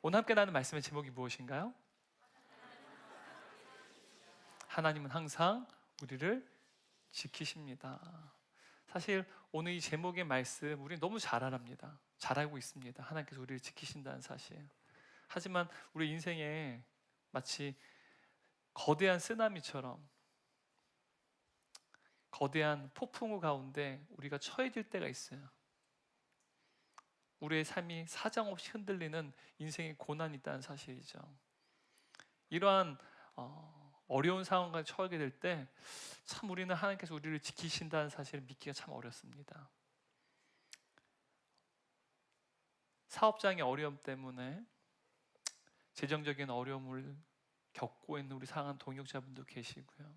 오늘 함께 나누는 말씀의 제목이 무엇인가요? 하나님은 항상 우리를 지키십니다. 사실 오늘 이 제목의 말씀 우리 너무 잘 알합니다. 잘 알고 있습니다. 하나님께서 우리를 지키신다는 사실. 하지만 우리 인생에 마치 거대한 쓰나미처럼 거대한 폭풍우 가운데 우리가 처해질 때가 있어요. 우리의 삶이 사정없이 흔들리는 인생의 고난이 있다는 사실이죠. 이러한 어려운 상황과 처하게 될 때 참 우리는 하나님께서 우리를 지키신다는 사실을 믿기가 참 어렵습니다. 사업장의 어려움 때문에 재정적인 어려움을 겪고 있는 우리 사랑하는 동역자분도 계시고요.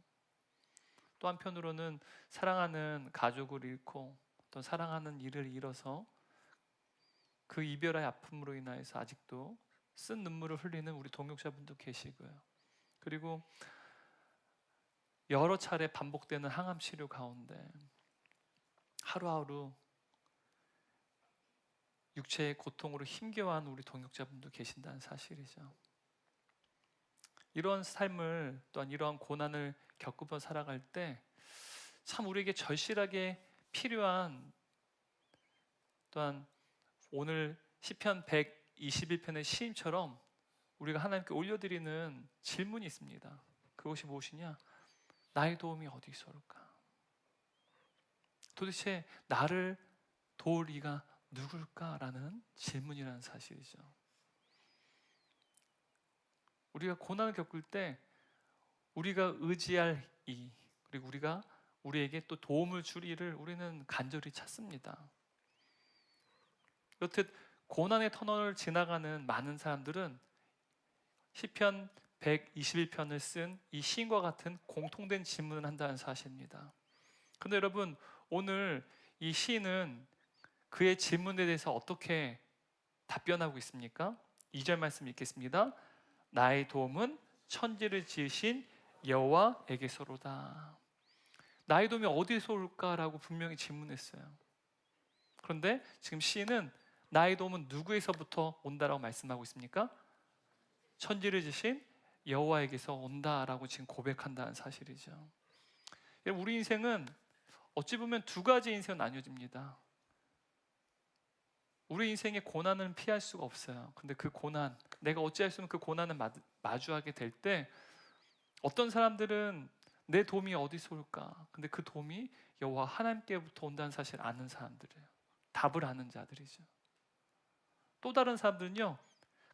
또 한편으로는 사랑하는 가족을 잃고 또 사랑하는 일을 잃어서 그 이별의 아픔으로 인하여서 아직도 쓴 눈물을 흘리는 우리 동역자분도 계시고요. 그리고 여러 차례 반복되는 항암 치료 가운데 하루하루 육체의 고통으로 힘겨워하는 우리 동역자분도 계신다는 사실이죠. 이런 삶을 또한 이러한 고난을 겪으며 살아갈 때 참 우리에게 절실하게 필요한 또한 오늘 시편 121편의 시인처럼 우리가 하나님께 올려드리는 질문이 있습니다. 그것이 무엇이냐? 나의 도움이 어디서 올까? 도대체 나를 도울 이가 누굴까라는 질문이라는 사실이죠. 우리가 고난을 겪을 때 우리가 의지할 이 그리고 우리가 우리에게 또 도움을 줄 이를 우리는 간절히 찾습니다. 여튼 고난의 터널을 지나가는 많은 사람들은 시편 121편을 쓴 이 시인과 같은 공통된 질문을 한다는 사실입니다. 그런데 여러분, 오늘 이 시인은 그의 질문에 대해서 어떻게 답변하고 있습니까? 2절 말씀 읽겠습니다. 나의 도움은 천지를 지으신 여호와에게서로다. 나의 도움이 어디서 올까라고 분명히 질문했어요. 그런데 지금 시인은 나의 도움은 누구에서부터 온다라고 말씀하고 있습니까? 천지를 지신 여호와에게서 온다라고 지금 고백한다는 사실이죠. 우리 인생은 어찌 보면 두 가지 인생은 나뉘어집니다. 우리 인생의 고난은 피할 수가 없어요. 근데 그 고난, 내가 어찌할 수 없는 그 고난을 마주하게 될 때 어떤 사람들은 내 도움이 어디서 올까? 근데 그 도움이 여호와 하나님께부터 온다는 사실을 아는 사람들이에요. 답을 아는 자들이죠. 또 다른 사람들은요,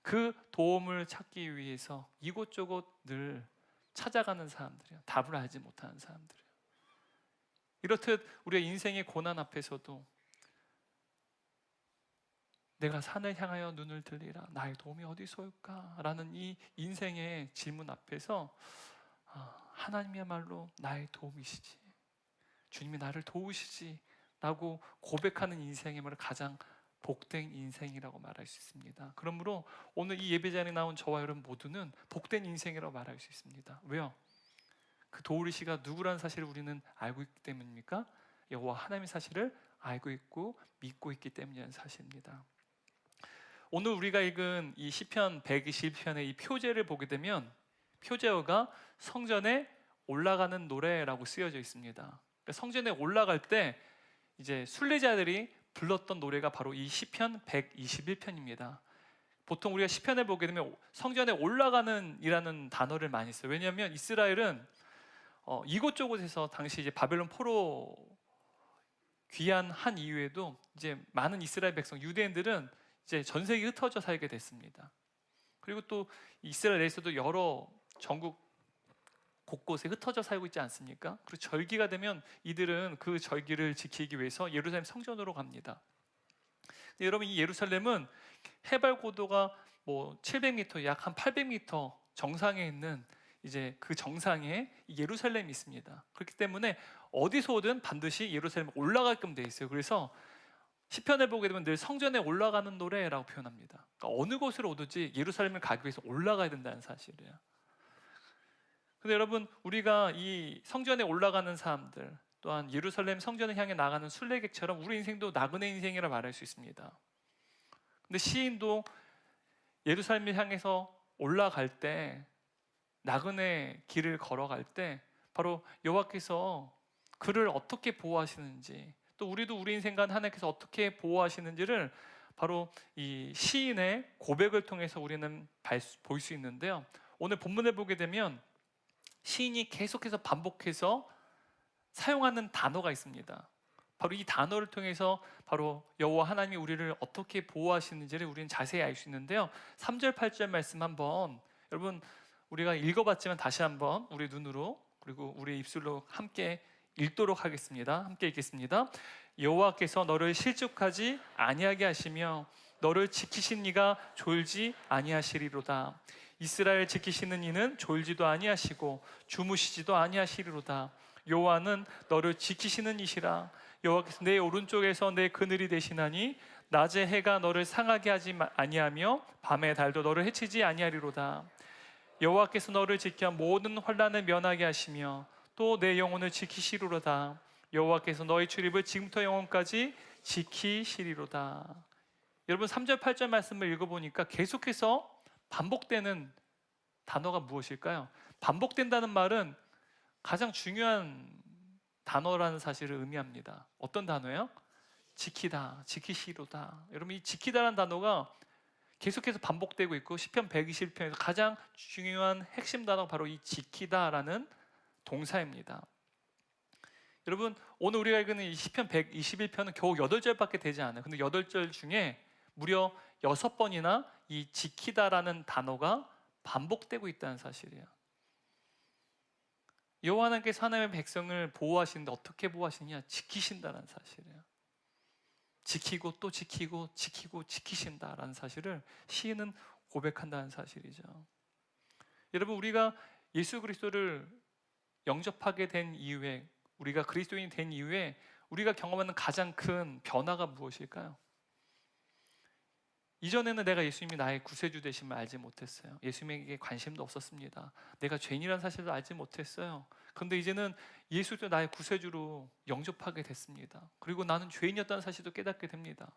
그 도움을 찾기 위해서 이곳저곳 늘 찾아가는 사람들이에요. 답을 알지 못하는 사람들이에요. 이렇듯 우리의 인생의 고난 앞에서도 내가 산을 향하여 눈을 들리라 나의 도움이 어디서 올까? 라는 이 인생의 질문 앞에서 하나님이야말로 나의 도움이시지, 주님이 나를 도우시지 라고 고백하는 인생이 가장 복된 인생이라고 말할 수 있습니다. 그러므로 오늘 이 예배 자리에 나온 저와 여러분 모두는 복된 인생이라고 말할 수 있습니다. 왜요? 그 도우리시가 누구라는 사실을 우리는 알고 있기 때문입니까? 여호와 하나님의 사실을 알고 있고 믿고 있기 때문이라는 사실입니다. 오늘 우리가 읽은 이 시편 121편의 이 표제를 보게 되면 표제어가 성전에 올라가는 노래라고 쓰여져 있습니다. 그러니까 성전에 올라갈 때 이제 순례자들이 불렀던 노래가 바로 이 시편 121편입니다. 보통 우리가 시편을 보게 되면 성전에 올라가는 이라는 단어를 많이 써요. 왜냐하면 이스라엘은 이곳저곳에서 당시 이제 바벨론 포로 귀환한 이후에도 이제 많은 이스라엘 백성 유대인들은 이제 전 세계에 흩어져 살게 됐습니다. 그리고 또 이스라엘 내에서도 여러 전국 곳곳에 흩어져 살고 있지 않습니까? 그리고 절기가 되면 이들은 그 절기를 지키기 위해서 예루살렘 성전으로 갑니다. 근데 여러분, 이 예루살렘은 해발 고도가 700m, 약 한 800m 정상에 있는 이제 그 정상에 예루살렘이 있습니다. 그렇기 때문에 어디서 오든 반드시 예루살렘에 올라가게끔 돼 있어요. 그래서 시편을 보게 되면 늘 성전에 올라가는 노래라고 표현합니다. 그러니까 어느 곳으로 오든지 예루살렘을 가기 위해서 올라가야 된다는 사실이에요. 근데 여러분, 우리가 이 성전에 올라가는 사람들 또한 예루살렘 성전을 향해 나가는 순례객처럼 우리 인생도 나그네 인생이라 말할 수 있습니다. 근데 시인도 예루살렘을 향해서 올라갈 때, 나그네 길을 걸어갈 때 바로 여호와께서 그를 어떻게 보호하시는지, 또 우리도 우리 인생 가운데 하나님께서 어떻게 보호하시는지를 바로 이 시인의 고백을 통해서 우리는 볼 수 있는데요. 오늘 본문을 보게 되면 시인이 계속해서 반복해서 사용하는 단어가 있습니다. 바로 이 단어를 통해서 바로 여호와 하나님이 우리를 어떻게 보호하시는지를 우리는 자세히 알 수 있는데요. 3절 8절 말씀 한번 여러분 우리가 읽어봤지만 다시 한번 우리 눈으로 그리고 우리 입술로 함께 읽도록 하겠습니다. 함께 읽겠습니다. 여호와께서 너를 실족하지 아니하게 하시며 너를 지키신 이가 졸지 아니하시리로다. 이스라엘 지키시는 이는 졸지도 아니하시고 주무시지도 아니하시리로다. 여호와는 너를 지키시는 이시라. 여호와께서 내 오른쪽에서 내 그늘이 되시나니 낮에 해가 너를 상하게 하지 아니하며 밤의 달도 너를 해치지 아니하리로다. 여호와께서 너를 지켜 모든 환난을 면하게 하시며 또 내 영혼을 지키시리로다. 여호와께서 너의 출입을 지금부터 영원까지 지키시리로다. 여러분 3절 8절 말씀을 읽어보니까 계속해서 반복되는 단어가 무엇일까요? 반복된다는 말은 가장 중요한 단어라는 사실을 의미합니다. 어떤 단어예요? 지키다, 지키시로다. 여러분 이 지키다라는 단어가 계속해서 반복되고 있고 시편 121편에서 가장 중요한 핵심 단어가 바로 이 지키다라는 동사입니다. 여러분 오늘 우리가 읽는 이 시편 121편은 겨우 8절밖에 되지 않아요. 근데 8절 중에 무려 6번이나 이 지키다라는 단어가 반복되고 있다는 사실이에요. 여호와 하나님께서 하나님의 백성을 보호하시는데 어떻게 보호하시느냐? 지키신다는 사실이에요. 지키고 또 지키고 지키고 지키신다라는 사실을 시인은 고백한다는 사실이죠. 여러분 우리가 예수 그리스도를 영접하게 된 이후에, 우리가 그리스도인이 된 이후에 우리가 경험하는 가장 큰 변화가 무엇일까요? 이전에는 내가 예수님이 나의 구세주 되심을 알지 못했어요. 예수님에게 관심도 없었습니다. 내가 죄인이라는 사실도 알지 못했어요. 그런데 이제는 예수도 나의 구세주로 영접하게 됐습니다. 그리고 나는 죄인이었다는 사실도 깨닫게 됩니다.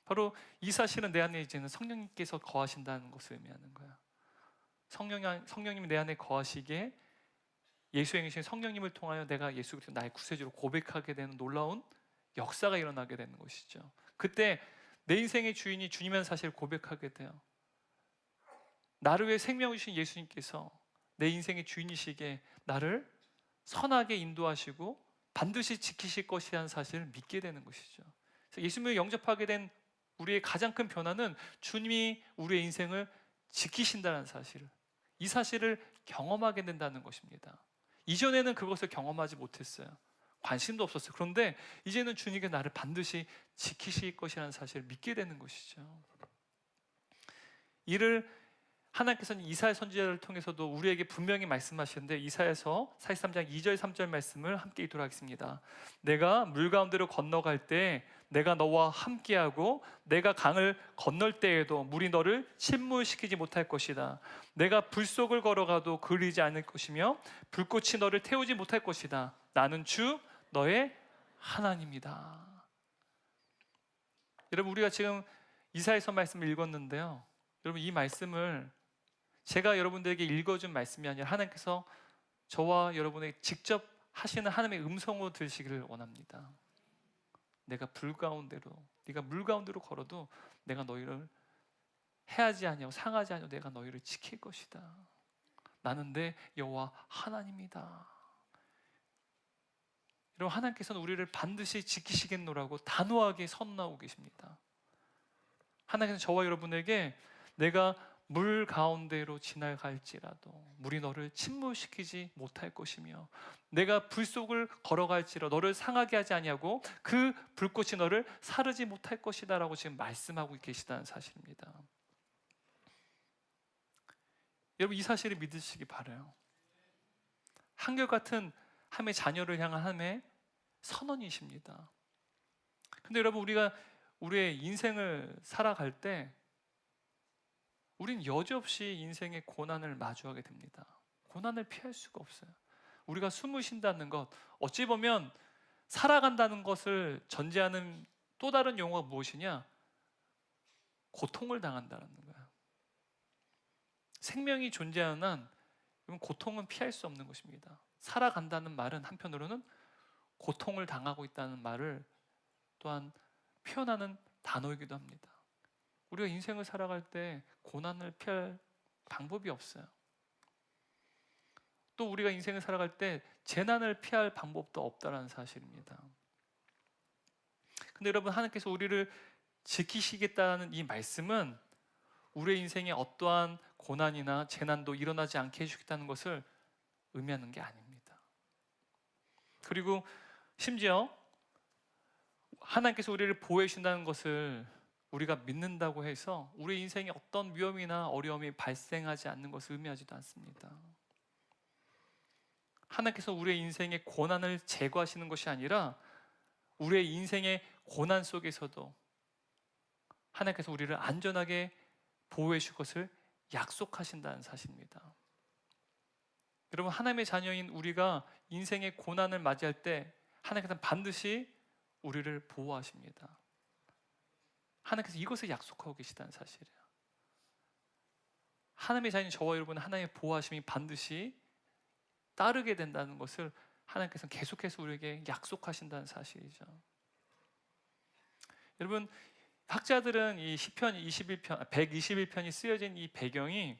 바로 이 사실은 내 안에 이제는 성령님께서 거하신다는 것을 의미하는 거야. 성령님이 내 안에 거하시기에 예수의 행신 성령님을 통하여 내가 예수 그리스도 나의 구세주로 고백하게 되는 놀라운 역사가 일어나게 되는 것이죠. 그때 내 인생의 주인이 주님이라는 사실을 고백하게 돼요. 나를 위해 생명을 주신 예수님께서 내 인생의 주인이시기에 나를 선하게 인도하시고 반드시 지키실 것이라는 사실을 믿게 되는 것이죠. 그래서 예수님을 영접하게 된 우리의 가장 큰 변화는 주님이 우리의 인생을 지키신다는 사실, 이 사실을 경험하게 된다는 것입니다. 이전에는 그것을 경험하지 못했어요. 관심도 없었어요. 그런데 이제는 주님께 나를 반드시 지키실 것이라는 사실을 믿게 되는 것이죠. 이를 하나님께서는 이사야 선지자를 통해서도 우리에게 분명히 말씀하시는데 이사야서 43장 2절 3절 말씀을 함께 읽도록 하겠습니다. 내가 물 가운데로 건너갈 때 내가 너와 함께하고 내가 강을 건널 때에도 물이 너를 침몰시키지 못할 것이다. 내가 불 속을 걸어가도 그리지 않을 것이며 불꽃이 너를 태우지 못할 것이다. 나는 주 너의 하나님이다. 여러분 우리가 지금 이사야서 말씀을 읽었는데요. 여러분 이 말씀을 제가 여러분들에게 읽어준 말씀이 아니라 하나님께서 저와 여러분에게 직접 하시는 하나님의 음성으로 들으시기를 원합니다. 내가 불 가운데로, 네가 물 가운데로 걸어도 내가 너희를 해하지 아니하고 상하지 아니하고 내가 너희를 지킬 것이다. 나는 내 여호와 하나님이다. 여러분 하나님께서는 우리를 반드시 지키시겠노라고 단호하게 선언하고 계십니다. 하나님께서는 저와 여러분에게 내가 물 가운데로 지나갈지라도 물이 너를 침몰시키지 못할 것이며 내가 불 속을 걸어갈지라도 너를 상하게 하지 아니하고 그 불꽃이 너를 사르지 못할 것이다 라고 지금 말씀하고 계시다는 사실입니다. 여러분 이 사실을 믿으시기 바라요. 한결같은 하나님의 자녀를 향한 하나님의 선언이십니다. 근데 여러분 우리가 우리의 인생을 살아갈 때 우린 여지없이 인생의 고난을 마주하게 됩니다. 고난을 피할 수가 없어요. 우리가 숨을 쉰다는 것, 어찌 보면 살아간다는 것을 전제하는 또 다른 용어가 무엇이냐? 고통을 당한다는 거예요. 생명이 존재하는 한 고통은 피할 수 없는 것입니다. 살아간다는 말은 한편으로는 고통을 당하고 있다는 말을 또한 표현하는 단어이기도 합니다. 우리가 인생을 살아갈 때 고난을 피할 방법이 없어요. 또 우리가 인생을 살아갈 때 재난을 피할 방법도 없다는 사실입니다. 근데 여러분, 하나님께서 우리를 지키시겠다는 이 말씀은 우리의 인생에 어떠한 고난이나 재난도 일어나지 않게 해주겠다는 것을 의미하는 게 아닙니다. 그리고 심지어 하나님께서 우리를 보호해 주신다는 것을 우리가 믿는다고 해서 우리 인생에 어떤 위험이나 어려움이 발생하지 않는 것을 의미하지도 않습니다. 하나님께서 우리의 인생의 고난을 제거하시는 것이 아니라 우리의 인생의 고난 속에서도 하나님께서 우리를 안전하게 보호해 줄 것을 약속하신다는 사실입니다. 여러분, 하나님의 자녀인 우리가 인생의 고난을 맞이할 때 하나님께서는 반드시 우리를 보호하십니다. 하나님께서 이것을 약속하고 계시다는 사실이에요. 하나님의 자녀인 저와 여러분은 하나님의 보호하심이 반드시 따르게 된다는 것을 하나님께서는 계속해서 우리에게 약속하신다는 사실이죠. 여러분, 학자들은 이 시편 121편이 쓰여진 이 배경이,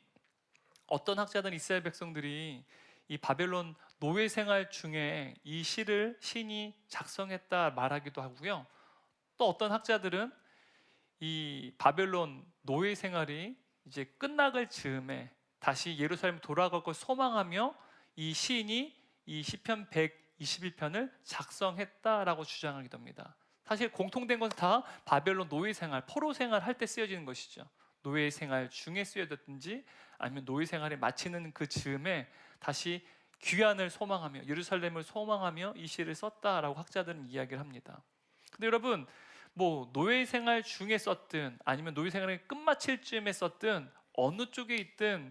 어떤 학자들은 이스라엘 백성들이 이 바벨론 노예 생활 중에 이 시를 신이 작성했다 말하기도 하고요. 또 어떤 학자들은 이 바벨론 노예 생활이 이제 끝나갈 즈음에 다시 예루살렘 돌아갈 걸 소망하며 이 시인이 이 시편 121편을 작성했다라고 주장하기도 합니다. 사실 공통된 것은 다 바벨론 노예 생활, 포로 생활 할 때 쓰여지는 것이죠. 노예 생활 중에 쓰여졌든지 아니면 노예 생활을 마치는 그 즈음에 다시 귀환을 소망하며 예루살렘을 소망하며 이 시를 썼다라고 학자들은 이야기를 합니다. 근데 여러분, 뭐 노예 생활 중에 썼든 아니면 노예 생활을 끝마칠 즈음에 썼든 어느 쪽에 있든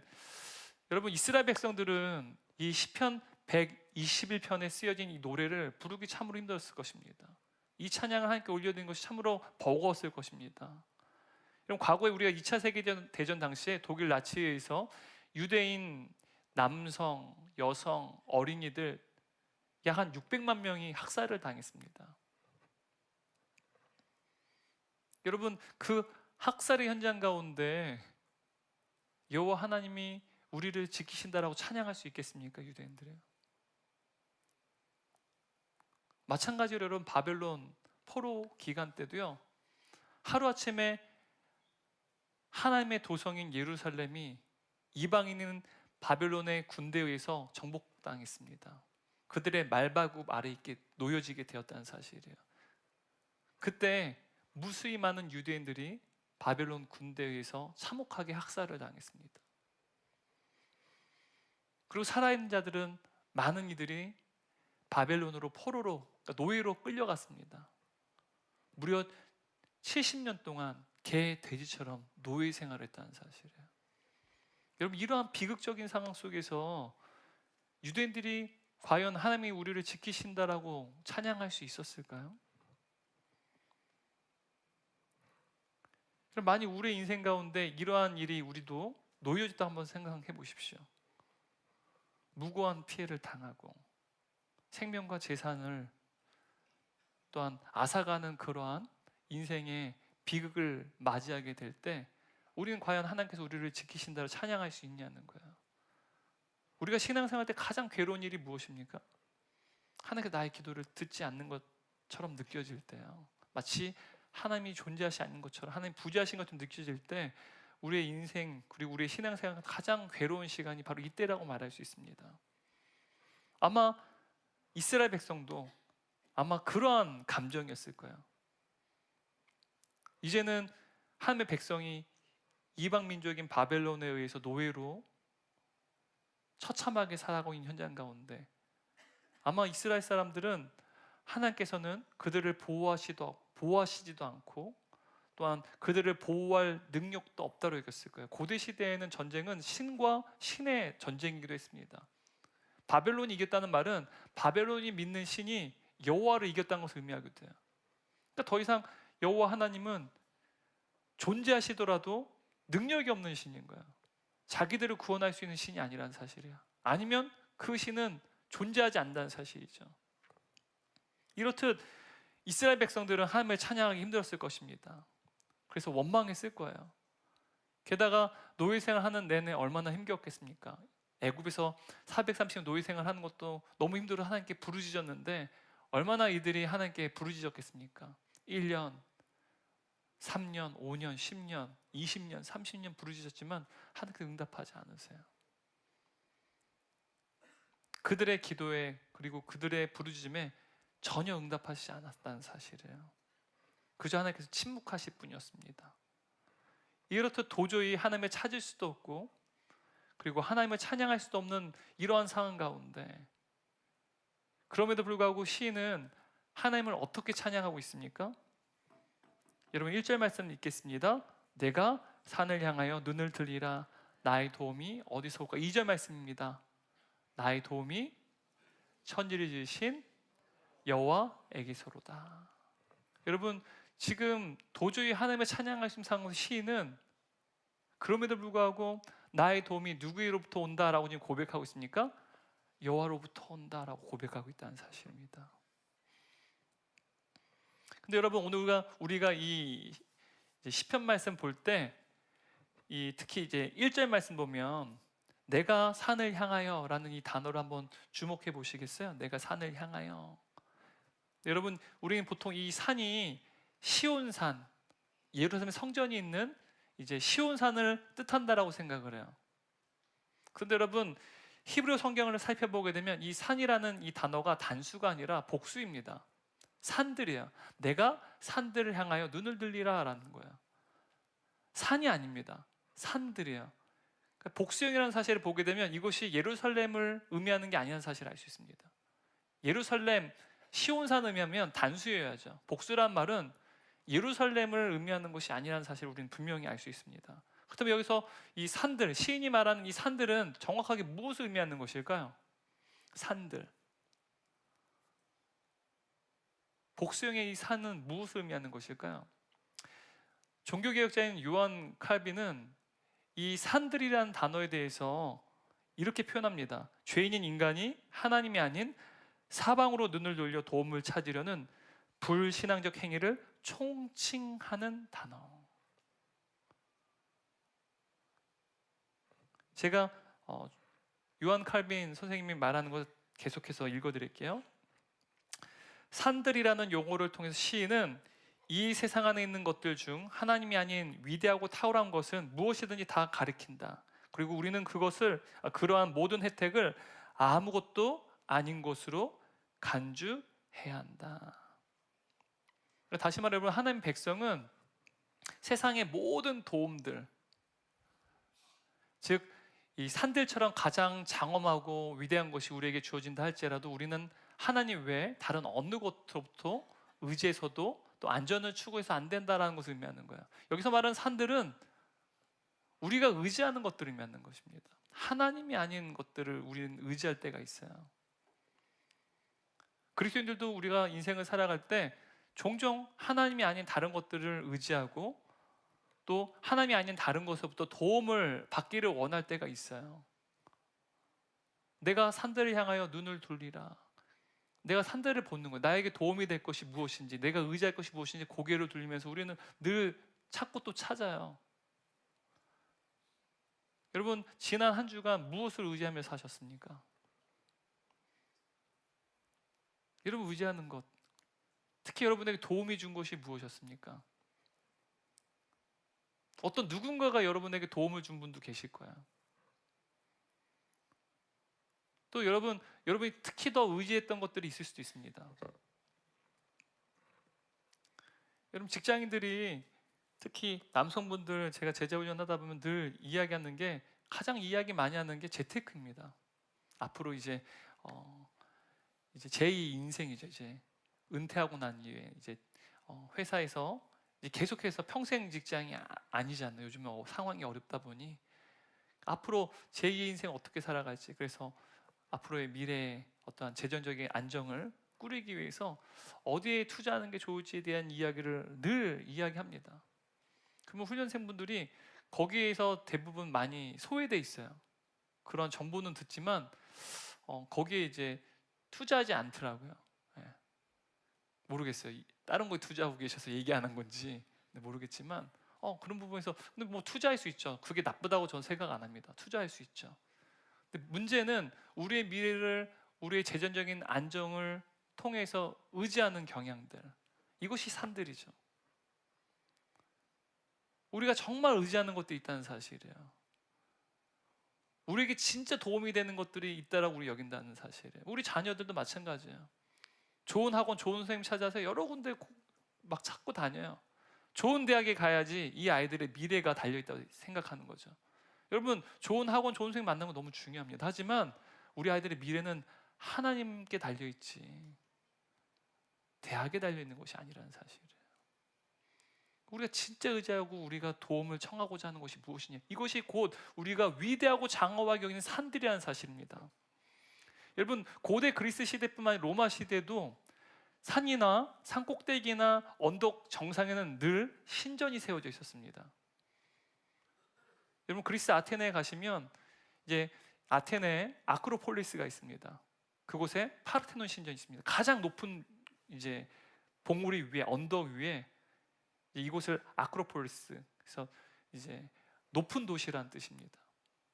여러분, 이스라엘 백성들은 이 시편 121편에 쓰여진 이 노래를 부르기 참으로 힘들었을 것입니다. 이 찬양을 하나님께 올려드린 것이 참으로 버거웠을 것입니다. 그럼 과거에 우리가 2차 세계대전 당시에 독일 나치에 의해서 유대인 남성, 여성, 어린이들 약 한 600만 명이 학살을 당했습니다. 여러분, 그 학살의 현장 가운데 여호와 하나님이 우리를 지키신다라고 찬양할 수 있겠습니까, 유대인들이요? 마찬가지로 여러분, 바벨론 포로 기간 때도요, 하루아침에 하나님의 도성인 예루살렘이 이방인인 바벨론의 군대에 의해서 정복당했습니다. 그들의 말바굽 아래 있게 놓여지게 되었다는 사실이에요. 그때 무수히 많은 유대인들이 바벨론 군대에 의해서 참혹하게 학살을 당했습니다. 그리고 살아있는 자들은 많은 이들이 바벨론으로 포로로, 그러니까 노예로 끌려갔습니다. 무려 70년 동안 개, 돼지처럼 노예 생활을 했다는 사실이에요. 여러분, 이러한 비극적인 상황 속에서 유대인들이 과연 하나님이 우리를 지키신다라고 찬양할 수 있었을까요? 그럼 만약 우리의 인생 가운데 이러한 일이 우리도 놓여졌다 한번 생각해 보십시오. 무고한 피해를 당하고 생명과 재산을 또한 앗아가는 그러한 인생의 비극을 맞이하게 될 때 우리는 과연 하나님께서 우리를 지키신다고 찬양할 수 있냐는 거예요. 우리가 신앙생활 때 가장 괴로운 일이 무엇입니까? 하나님께서 나의 기도를 듣지 않는 것처럼 느껴질 때요. 마치 하나님이 존재하지 않는 것처럼, 하나님 부재하신 것처럼 느껴질 때 우리의 인생 그리고 우리의 신앙생활 가장 괴로운 시간이 바로 이때라고 말할 수 있습니다. 아마 이스라엘 백성도 아마 그러한 감정이었을 거예요. 이제는 하나님의 백성이 이방 민족인 바벨론에 의해서 노예로 처참하게 살아가고 있는 현장 가운데 아마 이스라엘 사람들은 하나님께서는 그들을 보호하시지도 않고 또한 그들을 보호할 능력도 없다고 여겼을 거예요. 고대 시대에는 전쟁은 신과 신의 전쟁이기도 했습니다. 바벨론이 이겼다는 말은 바벨론이 믿는 신이 여호와를 이겼다는 것을 의미하거든요. 그러니까 더 이상 여호와 하나님은 존재하시더라도 능력이 없는 신인 거야. 자기들을 구원할 수 있는 신이 아니라는 사실이야. 아니면 그 신은 존재하지 않는다는 사실이죠. 이렇듯 이스라엘 백성들은 하나님을 찬양하기 힘들었을 것입니다. 그래서 원망했을 거예요. 게다가 노예 생활하는 내내 얼마나 힘겹겠습니까? 애굽에서 430년 노예 생활하는 것도 너무 힘들어 하나님께 부르짖었는데 얼마나 이들이 하나님께 부르짖었겠습니까? 1년, 3년, 5년, 10년, 20년, 30년 부르짖었지만 하나님께 응답하지 않으세요. 그들의 기도에 그리고 그들의 부르짖음에 전혀 응답하시지 않았다는 사실이에요. 그저 하나님께서 침묵하실 뿐이었습니다. 이렇듯 도저히 하나님을 찾을 수도 없고 그리고 하나님을 찬양할 수도 없는 이러한 상황 가운데 그럼에도 불구하고 시인은 하나님을 어떻게 찬양하고 있습니까? 여러분 1절 말씀 읽겠습니다. 내가 산을 향하여 눈을 들리라 나의 도움이 어디서 올까? 2절 말씀입니다. 나의 도움이 천지를 지으신 여호와에게서로다. 여러분 지금 도저히 하나님을 찬양하신 상황 시인은 그럼에도 불구하고 나의 도움이 누구로부터 온다라고 지금 고백하고 있습니까? 여호와로부터 온다라고 고백하고 있다는 사실입니다. 근데 여러분 오늘 우리가 이 시편 말씀 볼 때 특히 이제 1절 말씀 보면 내가 산을 향하여라는 이 단어를 한번 주목해 보시겠어요? 내가 산을 향하여. 여러분 우리는 보통 이 산이 시온산, 예루살렘 성전이 있는 이제 시온산을 뜻한다라고 생각을 해요. 그런데 여러분 히브리 성경을 살펴보게 되면 이 산이라는 이 단어가 단수가 아니라 복수입니다. 산들이야. 내가 산들을 향하여 눈을 들리라 라는 거야. 산이 아닙니다. 산들이야. 그러니까 복수형이라는 사실을 보게 되면 이것이 예루살렘을 의미하는 게 아니라는 사실을 알 수 있습니다. 예루살렘, 시온산 의미하면 단수여야죠. 복수란 말은 예루살렘을 의미하는 것이 아니라는 사실을 우리는 분명히 알 수 있습니다. 그렇다면 여기서 이 산들, 시인이 말하는 이 산들은 정확하게 무엇을 의미하는 것일까요? 산들. 복수형의 이 산은 무엇을 의미하는 것일까요? 종교개혁자인 요한 칼빈은 이 산들이라는 단어에 대해서 이렇게 표현합니다. 죄인인 인간이 하나님이 아닌 사방으로 눈을 돌려 도움을 찾으려는 불신앙적 행위를 총칭하는 단어. 제가 요한 칼빈 선생님이 말하는 것 계속해서 읽어드릴게요. 산들이라는 용어를 통해서 시인은 이 세상 안에 있는 것들 중 하나님이 아닌 위대하고 탁월한 것은 무엇이든지 다 가리킨다. 그리고 우리는 그러한 모든 혜택을 아무것도 아닌 것으로 간주해야 한다. 다시 말해 보면 하나님 백성은 세상의 모든 도움들, 즉 이 산들처럼 가장 장엄하고 위대한 것이 우리에게 주어진다 할지라도 우리는 하나님 외에 다른 어느 곳으로부터 의지해서도 또 안전을 추구해서 안 된다라는 것을 의미하는 거예요. 여기서 말하는 산들은 우리가 의지하는 것들을 의미하는 것입니다. 하나님이 아닌 것들을 우리는 의지할 때가 있어요. 그리스도인들도 우리가 인생을 살아갈 때 종종 하나님이 아닌 다른 것들을 의지하고 또 하나님이 아닌 다른 것으로부터 도움을 받기를 원할 때가 있어요. 내가 산들을 향하여 눈을 돌리라. 내가 산들을 보는 거예요. 나에게 도움이 될 것이 무엇인지, 내가 의지할 것이 무엇인지 고개를 돌리면서 우리는 늘 찾고 또 찾아요. 여러분 지난 한 주간 무엇을 의지하며 사셨습니까? 여러분 의지하는 것, 특히 여러분에게 도움이 준 것이 무엇이었습니까? 어떤 누군가가 여러분에게 도움을 준 분도 계실 거야. 또 여러분이 특히 더 의지했던 것들이 있을 수도 있습니다. 여러분 직장인들이 특히 남성분들 제가 제자 훈련하다 보면 늘 이야기하는 게 가장 이야기 많이 하는 게 재테크입니다. 앞으로 이제 제2 인생이죠. 이제 은퇴하고 난 이후에 이제 회사에서 이제 계속해서 평생 직장이 아니잖아요. 요즘에 상황이 어렵다 보니 앞으로 제2의 인생 어떻게 살아갈지, 그래서 앞으로의 미래의 어떠한 재정적인 안정을 꾸리기 위해서 어디에 투자하는 게 좋을지에 대한 이야기를 늘 이야기합니다. 그러면 훈련생분들이 거기에서 대부분 많이 소외돼 있어요. 그런 정보는 듣지만 거기에 이제 투자하지 않더라고요. 예. 모르겠어요. 다른 거에 투자하고 계셔서 얘기 안 한 건지 모르겠지만 그런 부분에서 근데 뭐 투자할 수 있죠. 그게 나쁘다고 저는 생각 안 합니다. 투자할 수 있죠. 근데 문제는 우리의 미래를 우리의 재정적인 안정을 통해서 의지하는 경향들, 이것이 산들이죠. 우리가 정말 의지하는 것도 있다는 사실이에요. 우리에게 진짜 도움이 되는 것들이 있다라고 우리 여긴다는 사실이에요. 우리 자녀들도 마찬가지예요. 좋은 학원, 좋은 선생님 찾아서 여러 군데 막 찾고 다녀요. 좋은 대학에 가야지 이 아이들의 미래가 달려있다고 생각하는 거죠. 여러분, 좋은 학원, 좋은 선생님 만나는 거 너무 중요합니다. 하지만 우리 아이들의 미래는 하나님께 달려있지 대학에 달려있는 것이 아니라는 사실이에요. 우리가 진짜 의지하고 우리가 도움을 청하고자 하는 것이 무엇이냐, 이것이 곧 우리가 위대하고 장엄하게 여기는 산들이라는 사실입니다. 여러분, 고대 그리스 시대뿐만 아니라 로마 시대도 산이나 산 꼭대기나 언덕 정상에는 늘 신전이 세워져 있었습니다. 여러분, 그리스 아테네에 가시면 이제 아테네에 아크로폴리스가 있습니다. 그곳에 파르테논 신전이 있습니다. 가장 높은 이제 봉우리 위에, 언덕 위에 이곳을 아크로폴리스, 그래서 이제 높은 도시라는 뜻입니다.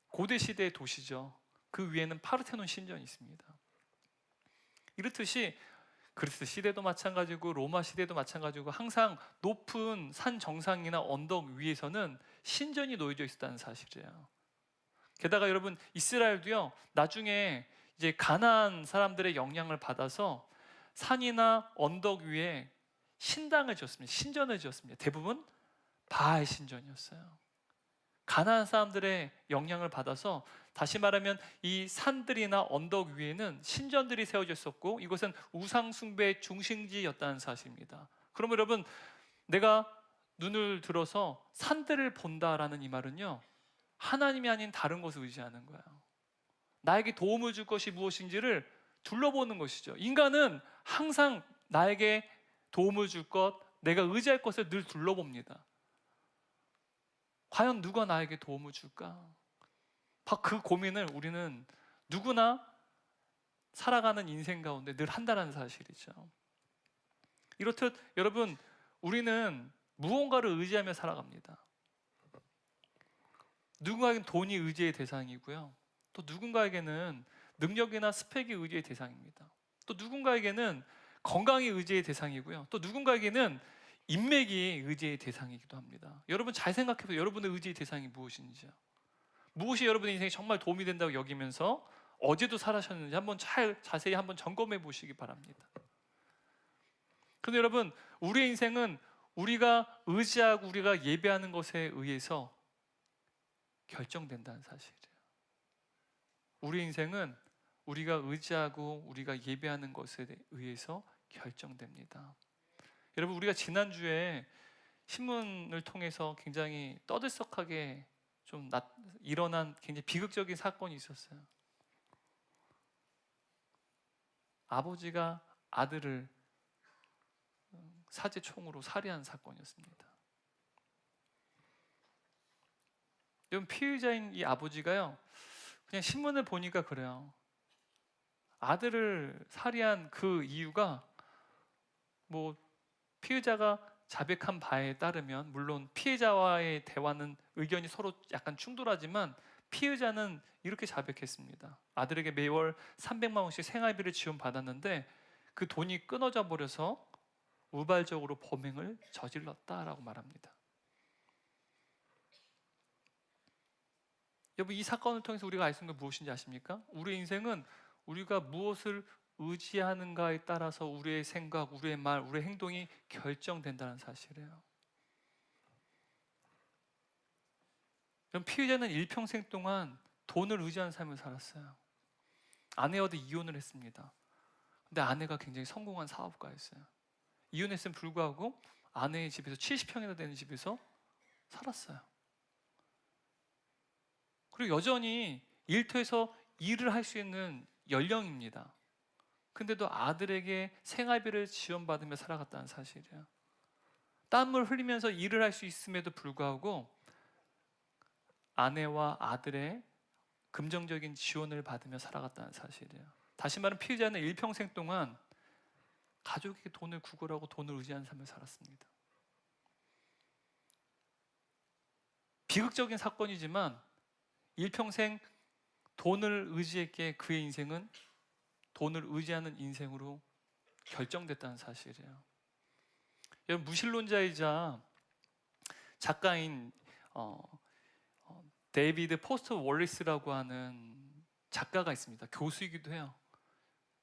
고대 시대의 도시죠. 그 위에는 파르테논 신전이 있습니다. 이렇듯이 그리스 시대도 마찬가지고 로마 시대도 마찬가지고 항상 높은 산 정상이나 언덕 위에서는 신전이 놓여져 있었다는 사실이에요. 게다가 여러분, 이스라엘도요, 나중에 이제 가나안 사람들의 영향을 받아서 산이나 언덕 위에 신당을 지었습니다. 신전을 지었습니다. 대부분 바알 신전이었어요. 가나안 사람들의 영향을 받아서, 다시 말하면 이 산들이나 언덕 위에는 신전들이 세워져 있었고 이것은 우상 숭배의 중심지였다는 사실입니다. 그러면 여러분, 내가 눈을 들어서 산들을 본다라는 이 말은요, 하나님이 아닌 다른 것을 의지하는 거예요. 나에게 도움을 줄 것이 무엇인지를 둘러보는 것이죠. 인간은 항상 나에게 도움을 줄 것, 내가 의지할 것을 늘 둘러봅니다. 과연 누가 나에게 도움을 줄까? 그 고민을 우리는 누구나 살아가는 인생 가운데 늘 한다는 사실이죠. 이렇듯 여러분, 우리는 무언가를 의지하며 살아갑니다. 누군가에게는 돈이 의지의 대상이고요, 또 누군가에게는 능력이나 스펙이 의지의 대상입니다. 또 누군가에게는 건강이 의지의 대상이고요, 또 누군가에게는 인맥이 의지의 대상이기도 합니다. 여러분, 잘 생각해보세요. 여러분의 의지의 대상이 무엇인지요. 무엇이 여러분의 인생에 정말 도움이 된다고 여기면서 어제도 살아셨는지 한번 자세히 한번 점검해 보시기 바랍니다. 그런데 여러분, 우리의 인생은 우리가 의지하고 우리가 예배하는 것에 의해서 결정된다는 사실이에요. 우리의 인생은 우리가 의지하고 우리가 예배하는 것에 의해서 결정됩니다. 여러분, 우리가 지난주에 신문을 통해서 굉장히 떠들썩하게 좀 일어난 굉장히 비극적인 사건이 있었어요. 아버지가 아들을 사제총으로 살해한 사건이었습니다. 여러분, 피의자인 이 아버지가요, 그냥 신문을 보니까 그래요. 아들을 살해한 그 이유가 뭐 피의자가 자백한 바에 따르면, 물론 피해자와의 대화는 의견이 서로 약간 충돌하지만 피의자는 이렇게 자백했습니다. 아들에게 매월 300만 원씩 생활비를 지원받았는데 그 돈이 끊어져 버려서 우발적으로 범행을 저질렀다라고 말합니다. 여러분, 이 사건을 통해서 우리가 알 수 있는 게 무엇인지 아십니까? 우리의 인생은 우리가 무엇을 의지하는가에 따라서 우리의 생각, 우리의 말, 우리의 행동이 결정된다는 사실이에요. 그럼 피해자는 일평생 동안 돈을 의지하는 삶을 살았어요. 아내와도 이혼을 했습니다. 근데 아내가 굉장히 성공한 사업가였어요. 이혼했음에 불구하고 아내의 집에서 70평이나 되는 집에서 살았어요. 그리고 여전히 일터에서 일을 할 수 있는 연령입니다. 근데도 아들에게 생활비를 지원받으며 살아갔다는 사실이에요. 땀을 흘리면서 일을 할 수 있음에도 불구하고 아내와 아들의 금전적인 지원을 받으며 살아갔다는 사실이에요. 다시 말하면 피해자는 일평생 동안 가족에게 돈을 구걸하고 돈을 의지하는 삶을 살았습니다. 비극적인 사건이지만 일평생 돈을 의지했기에 그의 인생은 돈을 의지하는 인생으로 결정됐다는 사실이에요. 여러분, 무신론자이자 작가인 데이비드 포스터 월리스라고 하는 작가가 있습니다. 교수이기도 해요.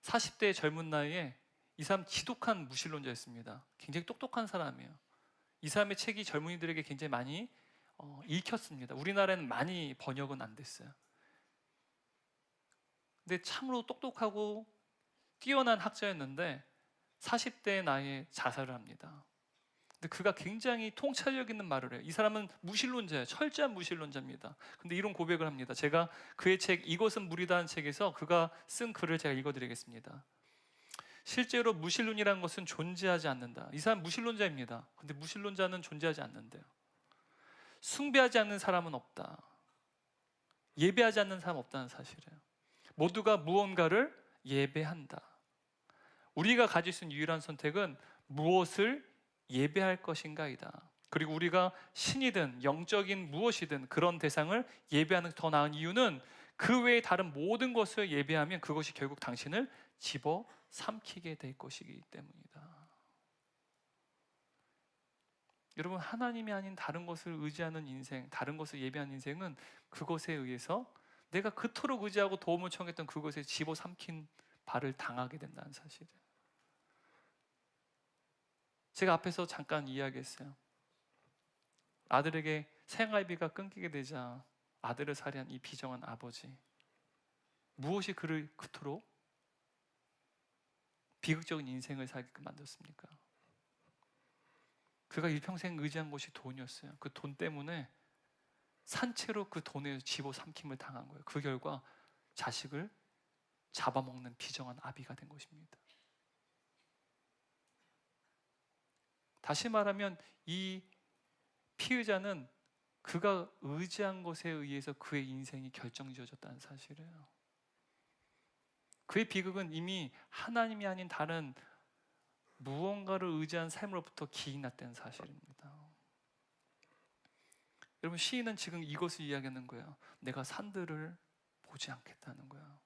40대의 젊은 나이에 이 사람 지독한 무신론자였습니다. 굉장히 똑똑한 사람이에요. 이 사람의 책이 젊은이들에게 굉장히 많이 읽혔습니다. 우리나라에는 많이 번역은 안 됐어요. 근데 참으로 똑똑하고 뛰어난 학자였는데 40대 나이에 자살을 합니다. 근데 그가 굉장히 통찰력 있는 말을 해요. 이 사람은 무신론자예요. 철저한 무신론자입니다. 근데 이런 고백을 합니다. 제가 그의 책 이것은 무리다는 책에서 그가 쓴 글을 제가 읽어드리겠습니다. 실제로 무신론이라는 것은 존재하지 않는다. 이 사람 무신론자입니다. 근데 무신론자는 존재하지 않는데요. 숭배하지 않는 사람은 없다. 예배하지 않는 사람은 없다는 사실이에요. 모두가 무언가를 예배한다. 우리가 가질 수 있는 유일한 선택은 무엇을 예배할 것인가이다. 그리고 우리가 신이든 영적인 무엇이든 그런 대상을 예배하는 더 나은 이유는 그 외에 다른 모든 것을 예배하면 그것이 결국 당신을 집어삼키게 될 것이기 때문이다. 여러분, 하나님이 아닌 다른 것을 의지하는 인생, 다른 것을 예배하는 인생은 그것에 의해서 내가 그토록 의지하고 도움을 청했던 그것에 집어삼킨 바를 당하게 된다는 사실이에요. 제가 앞에서 잠깐 이야기했어요. 아들에게 생활비가 끊기게 되자 아들을 살해한 이 비정한 아버지, 무엇이 그를 그토록 비극적인 인생을 살게끔 만들었습니까? 그가 일평생 의지한 것이 돈이었어요. 그 돈 때문에 산채로 그 돈에 집어삼킴을 당한 거예요. 그 결과 자식을 잡아먹는 비정한 아비가 된 것입니다. 다시 말하면 이 피의자는 그가 의지한 것에 의해서 그의 인생이 결정지어졌다는 사실이에요. 그의 비극은 이미 하나님이 아닌 다른 무언가를 의지한 삶으로부터 기인했다는 사실입니다. 여러분, 시인은 지금 이것을 이야기하는 거예요. 내가 산들을 보지 않겠다는 거예요.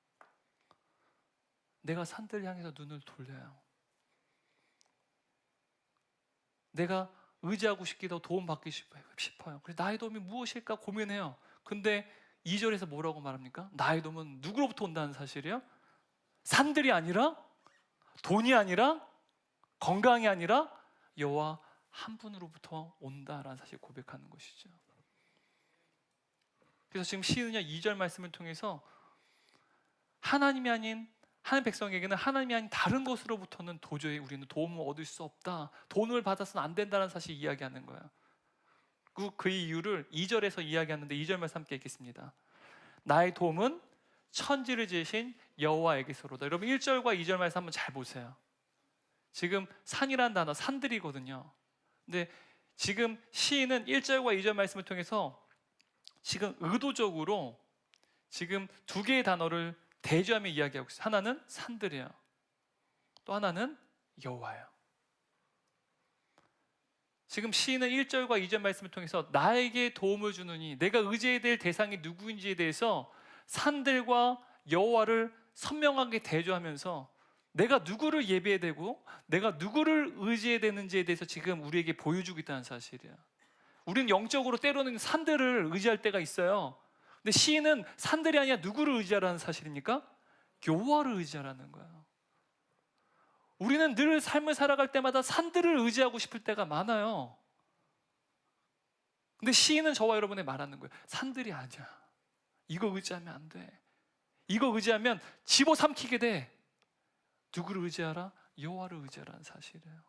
내가 산들을 향해서 눈을 돌려요. 내가 의지하고 싶기도 도움받기 싶어요. 그래서 나의 도움이 무엇일까 고민해요. 근데 2절에서 뭐라고 말합니까? 나의 도움은 누구로부터 온다는 사실이에요? 산들이 아니라, 돈이 아니라, 건강이 아니라 여호와 한 분으로부터 온다라는 사실을 고백하는 것이죠. 그래서 지금 시인은요 2절 말씀을 통해서 하나님이 아닌 하나님 백성에게는 하나님이 아닌 다른 것으로부터는 도저히 우리는 도움을 얻을 수 없다. 도움을 받아서는 안 된다는 사실을 이야기하는 거예요. 그 이유를 2절에서 이야기하는데 2절 말씀 함께 읽겠습니다. 나의 도움은 천지를 지으신 여호와에게서로다. 여러분 1절과 2절 말씀 한번 잘 보세요. 지금 산이라는 단어 산들이거든요. 근데 지금 시인은 1절과 2절 말씀을 통해서 지금 의도적으로 지금 두 개의 단어를 대조하며 이야기하고 있어요. 하나는 산들이에요. 또 하나는 여호와예요. 지금 시인은 1절과 2절 말씀을 통해서 나에게 도움을 주느니 내가 의지해야 될 대상이 누구인지에 대해서 산들과 여호와를 선명하게 대조하면서 내가 누구를 예배해야 되고 내가 누구를 의지해야 되는지에 대해서 지금 우리에게 보여주고 있다는 사실이에요. 우리는 영적으로 때로는 산들을 의지할 때가 있어요. 근데 시인은 산들이 아니라 누구를 의지하라는 사실입니까? 여호와를 의지하라는 거예요. 우리는 늘 삶을 살아갈 때마다 산들을 의지하고 싶을 때가 많아요. 근데 시인은 저와 여러분에 말하는 거예요. 산들이 아니야. 이거 의지하면 안 돼. 이거 의지하면 집어삼키게 돼. 누구를 의지하라? 여호와를 의지하라는 사실이에요.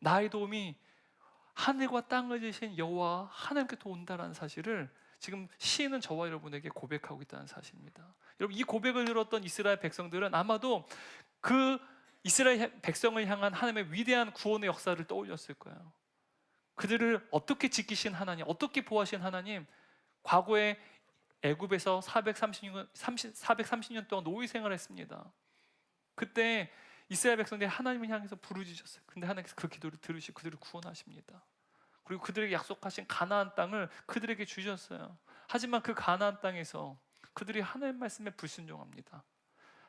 나의 도움이 하늘과 땅을 지으신 여호와 하나님께서 온다는 사실을 지금 시인은 저와 여러분에게 고백하고 있다는 사실입니다. 여러분, 이 고백을 들었던 이스라엘 백성들은 아마도 그 이스라엘 백성을 향한 하나님의 위대한 구원의 역사를 떠올렸을 거예요. 그들을 어떻게 지키신 하나님, 어떻게 보호하신 하나님, 과거에 애굽에서 430년 동안 노예 생활을 했습니다. 그때 이스라엘 백성들이 하나님을 향해서 부르짖었어요. 근데 하나님께서 그 기도를 들으시고 그들을 구원하십니다. 그리고 그들에게 약속하신 가나안 땅을 그들에게 주셨어요. 하지만 그 가나안 땅에서 그들이 하나님 말씀에 불순종합니다.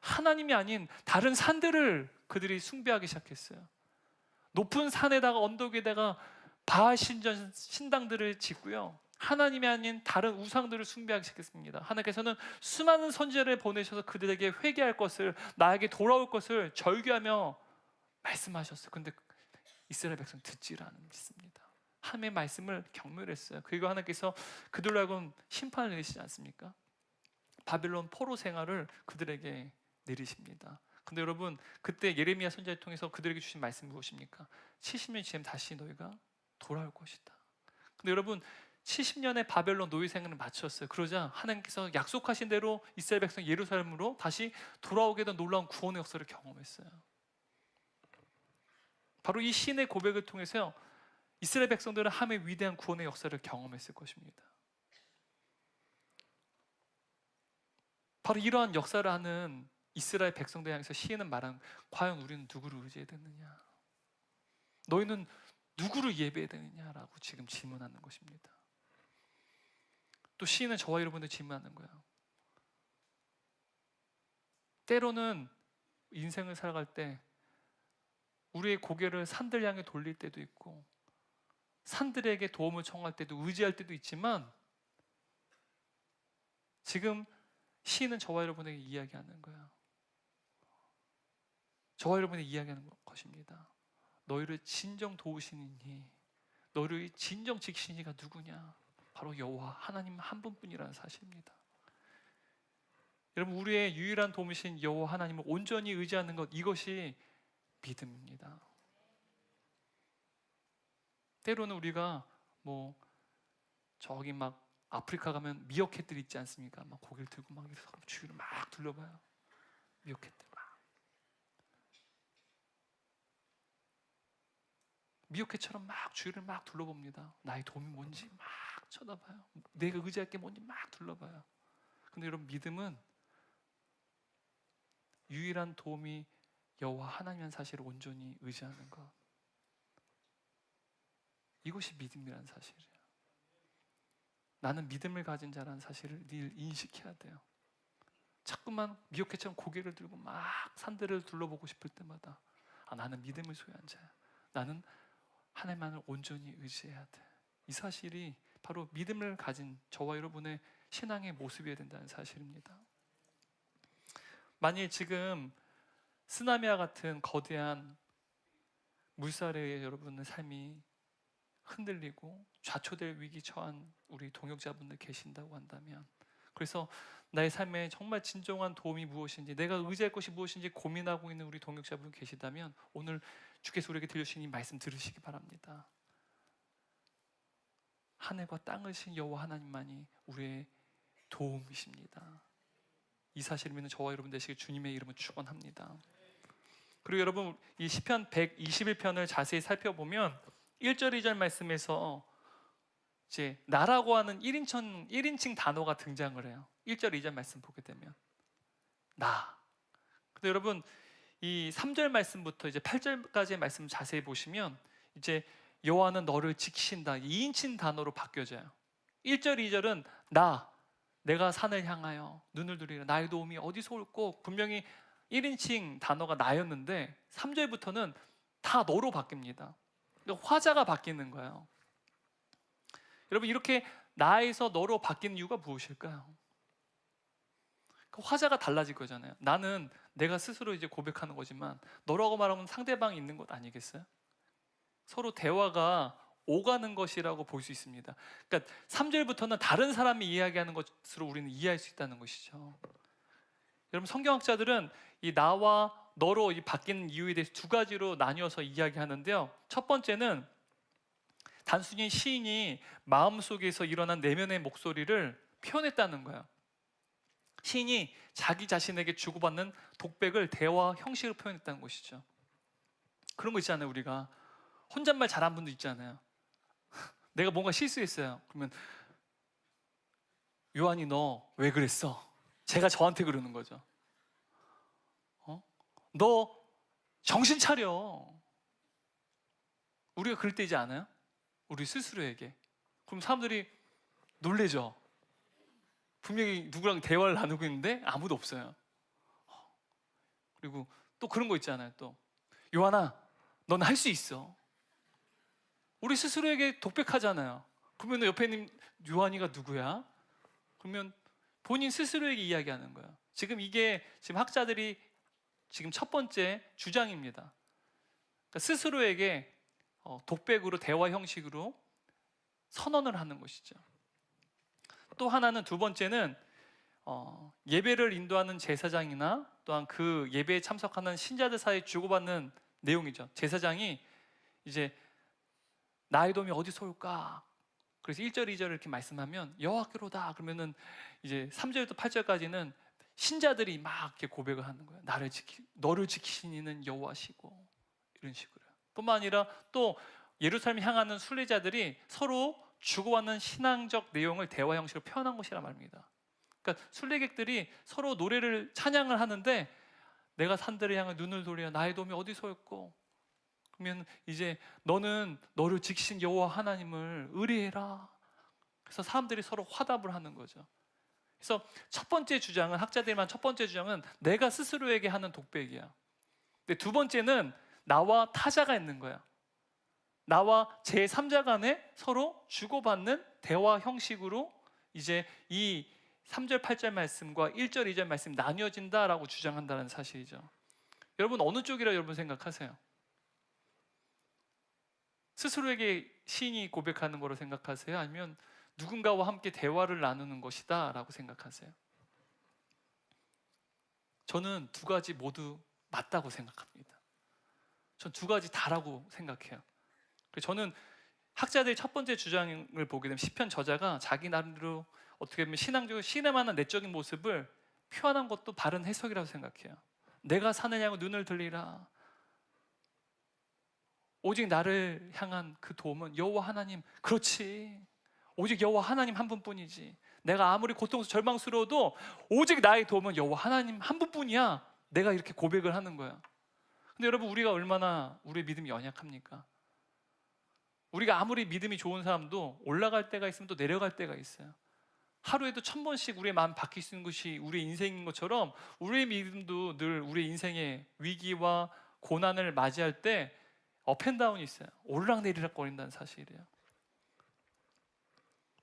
하나님이 아닌 다른 산들을 그들이 숭배하기 시작했어요. 높은 산에다가 언덕에다가 바알 신당들을 짓고요, 하나님이 아닌 다른 우상들을 숭배하기 시작했습니다. 하나님께서는 수많은 선지자를 보내셔서 그들에게 회개할 것을, 나에게 돌아올 것을 절규하며 말씀하셨어요. 그런데 이스라엘 백성 듣지를 않습니다. 하나님의 말씀을 경멸했어요. 그리고 하나님께서 그들로 하여금 심판을 내리시지 않습니까? 바빌론 포로 생활을 그들에게 내리십니다. 근데 여러분, 그때 예레미야 선지자를 통해서 그들에게 주신 말씀 무엇입니까? 70년 지나면 다시 너희가 돌아올 것이다. 근데 여러분, 70년의 바벨론 노예 생활을 마쳤어요. 그러자 하나님께서 약속하신 대로 이스라엘 백성 예루살렘으로 다시 돌아오게 된 놀라운 구원의 역사를 경험했어요. 바로 이 시인의 고백을 통해서 이스라엘 백성들은 하나님의 위대한 구원의 역사를 경험했을 것입니다. 바로 이러한 역사를 하는 이스라엘 백성들 향해서 시인은 말한, 과연 우리는 누구를 의지해야 되느냐, 너희는 누구를 예배해야 되느냐라고 지금 질문하는 것입니다. 또 시인은 저와 여러분들 질문하는 거예요. 때로는 인생을 살아갈 때 우리의 고개를 산들 향해 돌릴 때도 있고, 산들에게 도움을 청할 때도, 의지할 때도 있지만, 지금 시인은 저와 여러분에게 이야기하는 거예요. 저와 여러분에게 이야기하는 것입니다. 너희를 진정 도우시는 이, 너희를 진정 지키시는 이가 누구냐? 바로 여호와 하나님 한 분뿐이라는 사실입니다. 여러분, 우리의 유일한 도우신 여호와 하나님을 온전히 의지하는 것, 이것이 믿음입니다. 때로는 우리가 저기 막 아프리카 가면 미어캣들이 있지 않습니까? 막 고개를 들고 막 서로 주위를 막 둘러봐요. 미어캣들 막. 미어캣처럼 막 주위를 막 둘러봅니다. 나의 도움이 뭔지 막 쳐다봐요. 내가 의지할 게 뭔지 막 둘러봐요. 근데 여러분, 믿음은 유일한 도움이 여호와 하나님이라는 사실을 온전히 의지하는 것, 이것이 믿음이라는 사실이에요. 나는 믿음을 가진 자라는 사실을 늘 인식해야 돼요. 자꾸만 미어캣처럼 고개를 들고 막 산들을 둘러보고 싶을 때마다, 나는 믿음을 소유한 자야, 나는 하나님만을 온전히 의지해야 돼, 이 사실이 바로 믿음을 가진 저와 여러분의 신앙의 모습이어야 된다는 사실입니다. 만일 지금 쓰나미와 같은 거대한 물살에 여러분의 삶이 흔들리고 좌초될 위기 처한 우리 동역자분들 계신다고 한다면, 그래서 나의 삶에 정말 진정한 도움이 무엇인지, 내가 의지할 것이 무엇인지 고민하고 있는 우리 동역자분 계시다면, 오늘 주께서 우리에게 들려주신 이 말씀 들으시기 바랍니다. 하늘과 땅을 신 여호와 하나님만이 우리의 도움이십니다. 이 사실을 믿는 저와 여러분 되시길 주님의 이름으로 축원합니다. 그리고 여러분, 이 시편 121편을 자세히 살펴보면 1절 2절 말씀에서 이제 나라고 하는 1인칭 단어가 등장을 해요. 1절 2절 말씀 보게 되면 나. 근데 여러분, 이 3절 말씀부터 이제 8절까지의 말씀 자세히 보시면 이제 여호와는 너를 지키신다, 2인칭 단어로 바뀌어져요. 1절 2절은 내가 산을 향하여 눈을 들이라, 나의 도움이 어디서 올고, 분명히 1인칭 단어가 나였는데 3절부터는 다 너로 바뀝니다. 화자가 바뀌는 거예요. 여러분, 이렇게 나에서 너로 바뀌는 이유가 무엇일까요? 그 화자가 달라질 거잖아요. 나는 내가 스스로 이제 고백하는 거지만, 너라고 말하면 상대방이 있는 것 아니겠어요? 서로 대화가 오가는 것이라고 볼 수 있습니다. 그러니까 3절부터는 다른 사람이 이야기하는 것으로 우리는 이해할 수 있다는 것이죠. 여러분, 성경학자들은 이 나와 너로 바뀌는 이유에 대해서 두 가지로 나뉘어서 이야기하는데요. 첫 번째는 단순히 시인이 마음속에서 일어난 내면의 목소리를 표현했다는 거예요. 시인이 자기 자신에게 주고받는 독백을 대화 형식으로 표현했다는 것이죠. 그런 거 있잖아요. 우리가 혼잣말 잘하는 분도 있잖아요. 내가 뭔가 실수했어요. 그러면 요한이 너 왜 그랬어? 제가 저한테 그러는 거죠. 너 정신 차려. 우리가 그럴 때이지 않아요? 우리 스스로에게. 그럼 사람들이 놀래죠. 분명히 누구랑 대화를 나누고 있는데 아무도 없어요. 그리고 또 그런 거 있잖아요. 또 요한아, 넌 할 수 있어. 우리 스스로에게 독백하잖아요. 그러면 옆에 있는 요한이가 누구야? 그러면 본인 스스로에게 이야기하는 거예요. 지금 이게 지금 학자들이 지금 첫 번째 주장입니다. 그러니까 스스로에게 독백으로 대화 형식으로 선언을 하는 것이죠. 또 하나는 두 번째는 예배를 인도하는 제사장이나 또한 그 예배에 참석하는 신자들 사이에 주고받는 내용이죠. 제사장이 이제 나의 도움이 어디서 올까? 그래서 1절, 2절을 이렇게 말씀하면 여호와께로다. 그러면은 이제 3절부터 8절까지는 신자들이 막 이렇게 고백을 하는 거예요. 너를 지키신 이는 여호와시고, 이런 식으로. 뿐만 아니라 또 예루살렘 향하는 순례자들이 서로 주고받는 신앙적 내용을 대화 형식으로 표현한 것이란 말입니다. 그러니까 순례객들이 서로 노래를 찬양을 하는데 내가 산들을 향해 눈을 돌려 나의 도움이 어디서 올꼬? 그러면 이제 너는 너를 지키신 여호와 하나님을 의뢰해라. 그래서 사람들이 서로 화답을 하는 거죠. 그래서 첫 번째 주장은, 학자들만 첫 번째 주장은 내가 스스로에게 하는 독백이야. 근데 두 번째는 나와 타자가 있는 거야. 나와 제3자 간에 서로 주고받는 대화 형식으로 이제 이 3절 8절 말씀과 1절 2절 말씀이 나뉘어진다라고 주장한다는 사실이죠. 여러분 어느 쪽이라고 여러분 생각하세요? 스스로에게 시인이 고백하는 거로 생각하세요? 아니면 누군가와 함께 대화를 나누는 것이다 라고 생각하세요? 저는 두 가지 모두 맞다고 생각합니다. 전 두 가지 다라고 생각해요. 저는 학자들의 첫 번째 주장을 보게 되면 시편 저자가 자기 나름대로 어떻게 보면 신앙적으로 신에 관한 내적인 모습을 표현한 것도 바른 해석이라고 생각해요. 내가 산을 향해 눈을 들리라. 오직 나를 향한 그 도움은 여호와 하나님. 그렇지. 오직 여호와 하나님 한 분뿐이지. 내가 아무리 절망스러워도 오직 나의 도움은 여호와 하나님 한 분뿐이야. 내가 이렇게 고백을 하는 거야. 근데 여러분 우리가 얼마나 우리의 믿음이 연약합니까? 우리가 아무리 믿음이 좋은 사람도 올라갈 때가 있으면 또 내려갈 때가 있어요. 하루에도 1000번씩 우리의 마음 바뀔 수 있는 것이 우리의 인생인 것처럼 우리의 믿음도 늘 우리의 인생의 위기와 고난을 맞이할 때 업앤다운이 있어요. 오르락내리락 거린다는 사실이에요.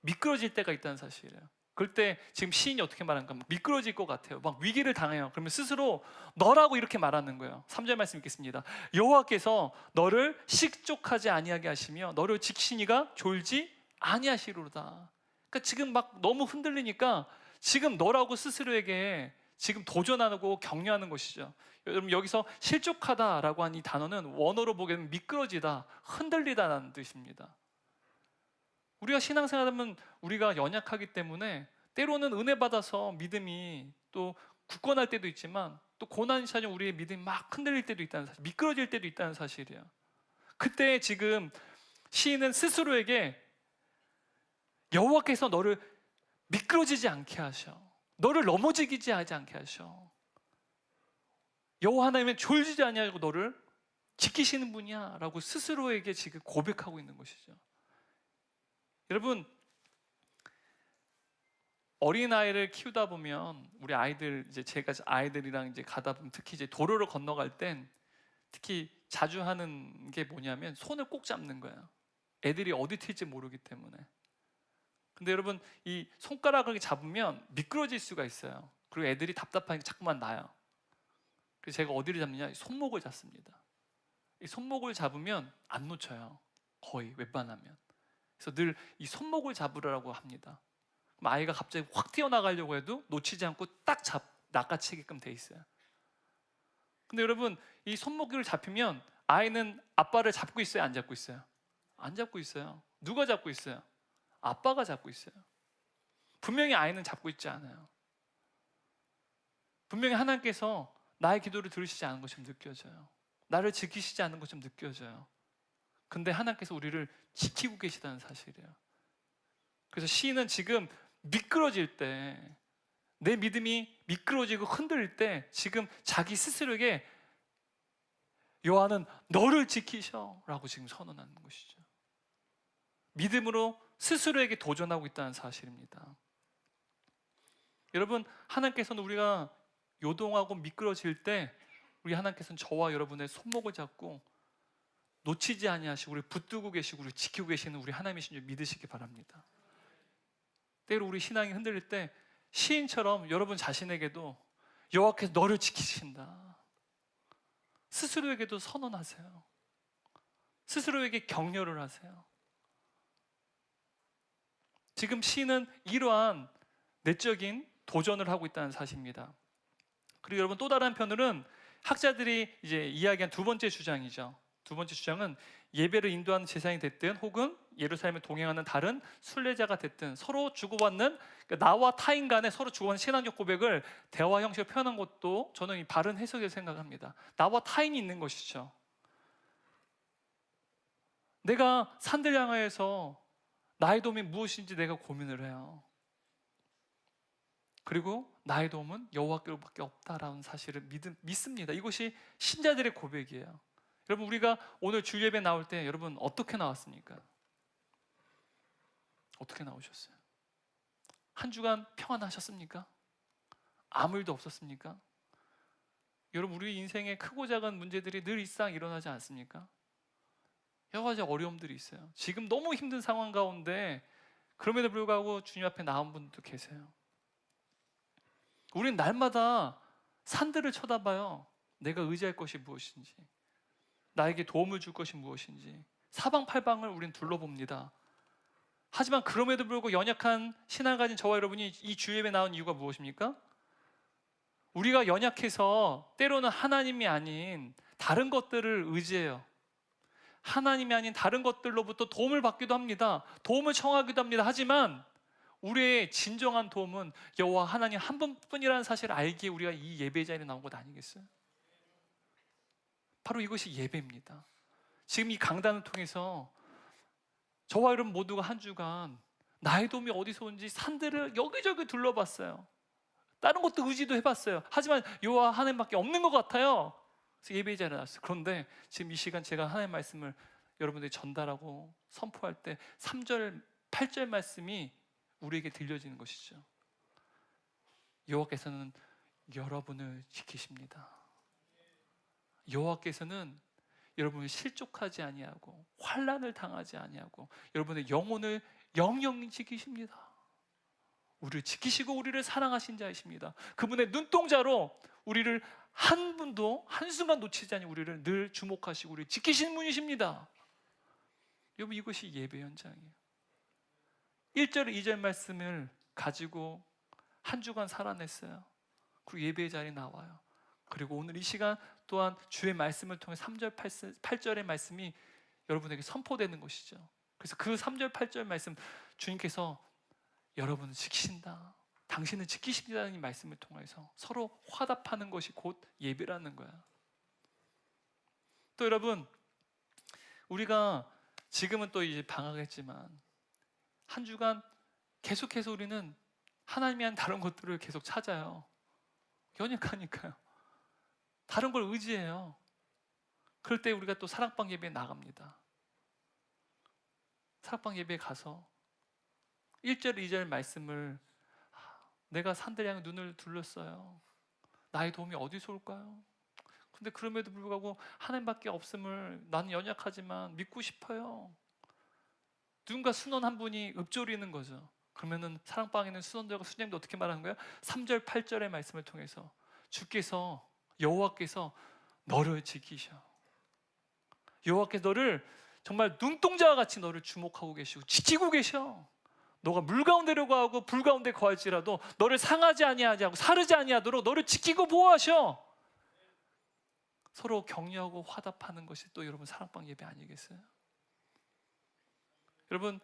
미끄러질 때가 있다는 사실이에요. 그럴 때 지금 시인이 어떻게 말하는가? 미끄러질 것 같아요. 막 위기를 당해요. 그러면 스스로 너라고 이렇게 말하는 거예요. 3절 말씀 읽겠습니다. 여호와께서 너를 식족하지 아니하게 하시며 너를 지키시니가 졸지 아니하시리로다. 그러니까 지금 막 너무 흔들리니까 지금 너라고 스스로에게 지금 도전하고 격려하는 것이죠. 여러분 여기서 실족하다라고 한 이 단어는 원어로 보게 되면 미끄러지다, 흔들리다라는 뜻입니다. 우리가 신앙생활하면 우리가 연약하기 때문에 때로는 은혜 받아서 믿음이 또 굳건할 때도 있지만 또 고난이 찾으면 우리의 믿음이 막 흔들릴 때도 있다는 사실, 미끄러질 때도 있다는 사실이에요. 그때 지금 시인은 스스로에게 여호와께서 너를 미끄러지지 않게 하셔. 너를 넘어지지 하지 않게 하셔. 여호와 하나님은 졸지지 아니하고 너를 지키시는 분이야 라고 스스로에게 지금 고백하고 있는 것이죠. 여러분 어린아이를 키우다 보면 우리 아이들 이제 제가 아이들이랑 이제 가다 보면 특히 이제 도로를 건너갈 땐 특히 자주 하는 게 뭐냐면 손을 꼭 잡는 거예요. 애들이 어디 튈지 모르기 때문에. 근데 여러분 이 손가락을 잡으면 미끄러질 수가 있어요. 그리고 애들이 답답하니까 자꾸만 나요. 그래서 제가 어디를 잡느냐? 손목을 잡습니다. 이 손목을 잡으면 안 놓쳐요. 거의 웬만하면. 그래서 늘 이 손목을 잡으라고 합니다. 그럼 아이가 갑자기 확 튀어나가려고 해도 놓치지 않고 딱 낚아채게끔 돼 있어요. 근데 여러분 이 손목을 잡히면 아이는 아빠를 잡고 있어요? 안 잡고 있어요? 안 잡고 있어요. 누가 잡고 있어요? 아빠가 잡고 있어요. 분명히 아이는 잡고 있지 않아요. 분명히 하나님께서 나의 기도를 들으시지 않은 것처럼 느껴져요. 나를 지키시지 않은 것처럼 느껴져요. 근데 하나님께서 우리를 지키고 계시다는 사실이에요. 그래서 시인은 지금 미끄러질 때, 내 믿음이 미끄러지고 흔들릴 때 지금 자기 스스로에게 여호와는 너를 지키셔 라고 지금 선언하는 것이죠. 믿음으로 스스로에게 도전하고 있다는 사실입니다. 여러분, 하나님께서는 우리가 요동하고 미끄러질 때 우리 하나님께서는 저와 여러분의 손목을 잡고 놓치지 아니하시고 우리를 붙들고 계시고 우리를 지키고 계시는 우리 하나님이신 줄 믿으시기 바랍니다. 때로 우리 신앙이 흔들릴 때 시인처럼 여러분 자신에게도 여호와께서 너를 지키신다, 스스로에게도 선언하세요. 스스로에게 격려를 하세요. 지금 시인은 이러한 내적인 도전을 하고 있다는 사실입니다. 그리고 여러분, 또 다른 한편으로는 학자들이 이제 이야기한 두 번째 주장이죠. 두 번째 주장은 예배를 인도하는 제사장이 됐든 혹은 예루살렘에 동행하는 다른 순례자가 됐든 서로 주고받는, 그러니까 나와 타인 간에 서로 주고받는 신앙적 고백을 대화 형식으로 표현한 것도 저는 이 바른 해석이라고 생각합니다. 나와 타인이 있는 것이죠. 내가 산들 향하여서 나의 도움이 무엇인지 내가 고민을 해요. 그리고 나의 도움은 여호와께로밖에 없다라는 사실을 믿습니다. 이것이 신자들의 고백이에요. 여러분, 우리가 오늘 주일 예배 나올 때 여러분 어떻게 나왔습니까? 어떻게 나오셨어요? 한 주간 평안하셨습니까? 아무 일도 없었습니까? 여러분, 우리 인생에 크고 작은 문제들이 늘 일상 일어나지 않습니까? 여러 가지 어려움들이 있어요. 지금 너무 힘든 상황 가운데 그럼에도 불구하고 주님 앞에 나온 분도 계세요. 우리는 날마다 산들을 쳐다봐요. 내가 의지할 것이 무엇인지, 나에게 도움을 줄 것이 무엇인지 사방팔방을 우리는 둘러봅니다. 하지만 그럼에도 불구하고 연약한 신앙을 가진 저와 여러분이 이 주일에 나온 이유가 무엇입니까? 우리가 연약해서 때로는 하나님이 아닌 다른 것들을 의지해요. 하나님이 아닌 다른 것들로부터 도움을 받기도 합니다. 도움을 청하기도 합니다. 하지만 우리의 진정한 도움은 여호와 하나님 한 분뿐이라는 사실을 알기에 우리가 이 예배 자리에 나온 것 아니겠어요? 바로 이것이 예배입니다. 지금 이 강단을 통해서 저와 여러분 모두가 한 주간 나의 도움이 어디서 온지 산들을 여기저기 둘러봤어요. 다른 것도 의지도 해봤어요. 하지만 여호와 하나님밖에 없는 것 같아요. 그래서 예배 자리에 나왔어요. 그런데 지금 이 시간 제가 하나님의 말씀을 여러분들이 전달하고 선포할 때 3절, 8절 말씀이 우리에게 들려지는 것이죠. 여호와께서는 여러분을 지키십니다. 여호와께서는 여러분을 실족하지 아니하고 환난을 당하지 아니하고 여러분의 영혼을 영영히 지키십니다. 우리를 지키시고 우리를 사랑하신 자이십니다. 그분의 눈동자로 우리를 한 분도 한순간 놓치지 않니 우리를 늘 주목하시고 우리를 지키시는 분이십니다. 여러분, 이것이 예배 현장이에요. 1절, 2절 말씀을 가지고 한 주간 살아냈어요. 그리고 예배의 자리에 나와요. 그리고 오늘 이 시간 또한 주의 말씀을 통해 3절, 8절의 말씀이 여러분에게 선포되는 것이죠. 그래서 그 3절, 8절 말씀, 주님께서 여러분을 지키신다, 당신을 지키신다는 이 말씀을 통해서 서로 화답하는 것이 곧 예배라는 거야. 또 여러분, 우리가 지금은 또 이제 방학했지만 한 주간 계속해서 우리는 하나님이 한 다른 것들을 계속 찾아요. 연약하니까요. 다른 걸 의지해요. 그럴 때 우리가 또 사랑방 예배에 나갑니다. 사랑방 예배에 가서 1절, 2절 말씀을 내가 산들 향해 눈을 둘렀어요. 나의 도움이 어디서 올까요? 근데 그럼에도 불구하고 하나님밖에 없음을 나는 연약하지만 믿고 싶어요. 누군가 순원 한 분이 읊조리는 거죠. 그러면은 사랑방에는 순원들과 순장도 어떻게 말하는 거예요? 3절, 8절의 말씀을 통해서 주께서, 여호와께서 너를 지키셔. 여호와께서 너를 정말 눈동자와 같이 너를 주목하고 계시고 지키고 계셔. 너가 물 가운데로 가고 불 가운데 거할지라도 너를 상하지 아니하지 하고 사르지 아니하도록 너를 지키고 보호하셔. 서로 격려하고 화답하는 것이 또 여러분 사랑방 예배 아니겠어요? 여러분,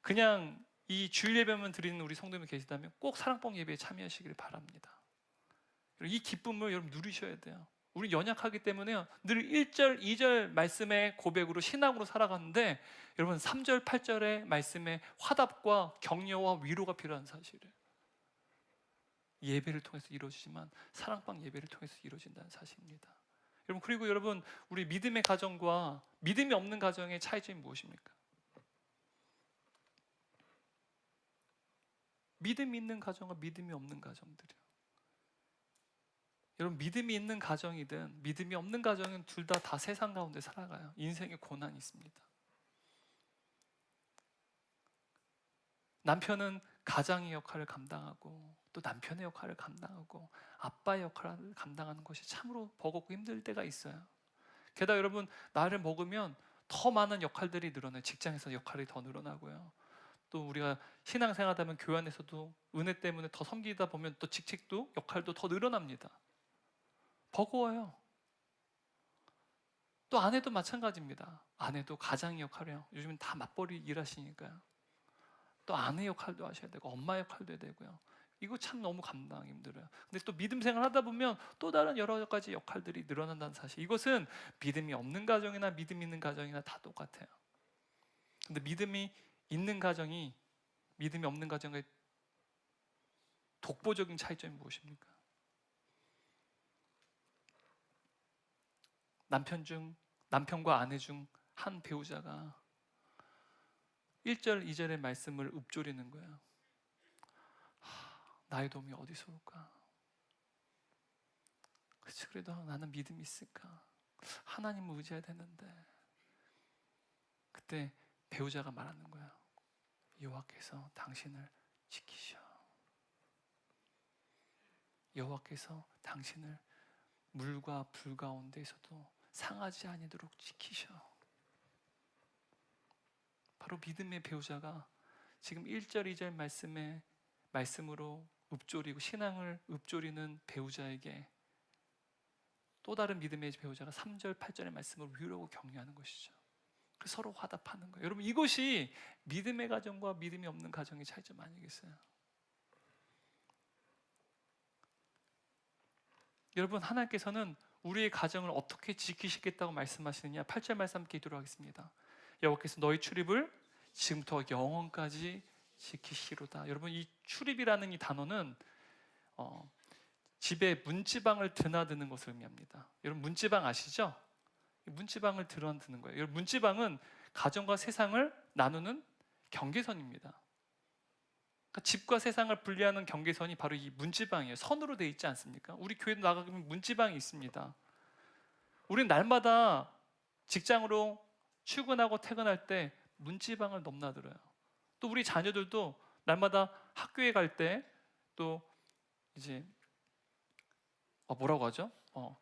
그냥 이 주일 예배만 드리는 우리 성도님이 계시다면 꼭 사랑방 예배에 참여하시길 바랍니다. 이 기쁨을 여러분 누리셔야 돼요. 우리 연약하기 때문에 늘 1절, 2절 말씀의 고백으로 신앙으로 살아가는데 여러분 3절, 8절의 말씀에 화답과 격려와 위로가 필요한 사실이에요. 예배를 통해서 이루어지지만 사랑방 예배를 통해서 이루어진다는 사실입니다. 여러분, 그리고 여러분, 우리 믿음의 가정과 믿음이 없는 가정의 차이점이 무엇입니까? 믿음이 있는 가정과 믿음이 없는 가정들이요. 여러분, 믿음이 있는 가정이든 믿음이 없는 가정은 둘 다 세상 가운데 살아가요. 인생의 고난이 있습니다. 남편은 가장의 역할을 감당하고 또 남편의 역할을 감당하고 아빠의 역할을 감당하는 것이 참으로 버겁고 힘들 때가 있어요. 게다가 여러분, 나이를 먹으면 더 많은 역할들이 늘어나요. 직장에서 역할이 더 늘어나고요. 또 우리가 신앙생활 하면 교회 안에서도 은혜 때문에 더 섬기다 보면 또 직책도 역할도 더 늘어납니다. 버거워요. 또 아내도 마찬가지입니다. 아내도 가장의 역할을 해요. 요즘은 다 맞벌이 일하시니까요. 또 아내 역할도 하셔야 되고 엄마 역할도 해야 되고요. 이거 참 너무 감당하기 힘들어요. 근데 또 믿음 생활 하다 보면 또 다른 여러 가지 역할들이 늘어난다는 사실. 이것은 믿음이 없는 가정이나 믿음 있는 가정이나 다 똑같아요. 근데 믿음이 있는 가정이 믿음이 없는 가정의 독보적인 차이점이 무엇입니까? 남편과 아내 중 한 배우자가 1절, 2절의 말씀을 읊조리는 거예요. 나의 도움이 어디서 올까? 그치, 그래도 나는 믿음이 있을까? 하나님을 의지해야 되는데. 그때 배우자가 말하는 거예요. 여호와께서 당신을 지키셔. 여호와께서 당신을 물과 불 가운데에서도 상하지 아니도록 지키셔. 바로 믿음의 배우자가 지금 1절, 2절 말씀으로 읊조리고 신앙을 읊조리는 배우자에게 또 다른 믿음의 배우자가 3절, 8절의 말씀으로 위로하고 격려하는 것이죠. 서로 화답하는 거예요. 여러분, 이것이 믿음의 가정과 믿음이 없는 가정의 차이점 아니겠어요? 여러분, 하나님께서는 우리의 가정을 어떻게 지키시겠다고 말씀하시느냐? 8절 말씀 함께 읽도록 하겠습니다. 여호와께서 너희 출입을 지금부터 영원까지 지키시로다. 여러분, 이 출입이라는 이 단어는 집에 문지방을 드나드는 것을 의미합니다. 여러분, 문지방 아시죠? 문지방을 드나드는 거예요. 여러분, 문지방은 가정과 세상을 나누는 경계선입니다. 그러니까 집과 세상을 분리하는 경계선이 바로 이 문지방이에요. 선으로 되어 있지 않습니까? 우리 교회도 나가면 문지방이 있습니다. 우리는 날마다 직장으로 출근하고 퇴근할 때 문지방을 넘나들어요. 또 우리 자녀들도 날마다 학교에 갈 때 또 이제 뭐라고 하죠?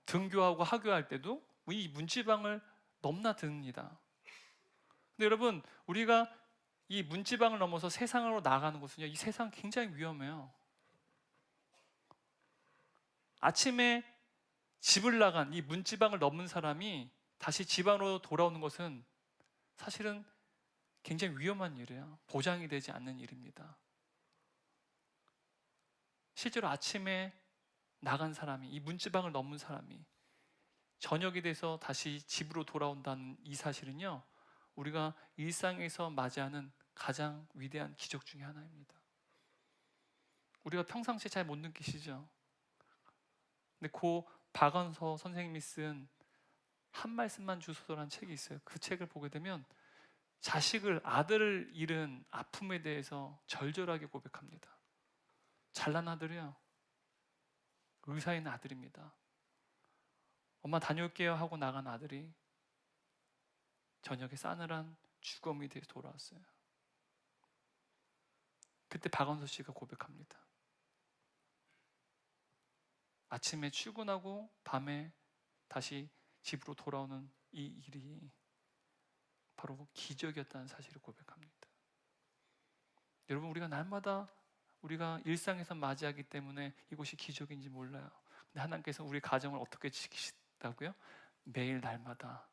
등교하고 하교할 때도 이 문지방을 넘나듭니다. 근데 여러분, 우리가 이 문지방을 넘어서 세상으로 나가는 것은요, 이 세상 굉장히 위험해요. 아침에 집을 나간 이 문지방을 넘은 사람이 다시 집 안으로 돌아오는 것은 사실은 굉장히 위험한 일이에요. 보장이 되지 않는 일입니다. 실제로 아침에 나간 사람이, 이 문지방을 넘은 사람이 저녁이 돼서 다시 집으로 돌아온다는 이 사실은요, 우리가 일상에서 맞이하는 가장 위대한 기적 중에 하나입니다. 우리가 평상시에 잘 못 느끼시죠? 근데 고 박원서 선생님이 쓴 한 말씀만 주소서라는 책이 있어요. 그 책을 보게 되면 아들을 잃은 아픔에 대해서 절절하게 고백합니다. 잘난 아들이요, 의사인 아들입니다. 엄마 다녀올게요 하고 나간 아들이 저녁에 싸늘한 죽음이 돼서 돌아왔어요. 그때 박원서 씨가 고백합니다. 아침에 출근하고 밤에 다시 집으로 돌아오는 이 일이 바로 기적이었다는 사실을 고백합니다. 여러분, 우리가 날마다 우리가 일상에서 맞이하기 때문에 이것이 기적인지 몰라요. 근데 하나님께서 우리 가정을 어떻게 지키시다고요? 매일 날마다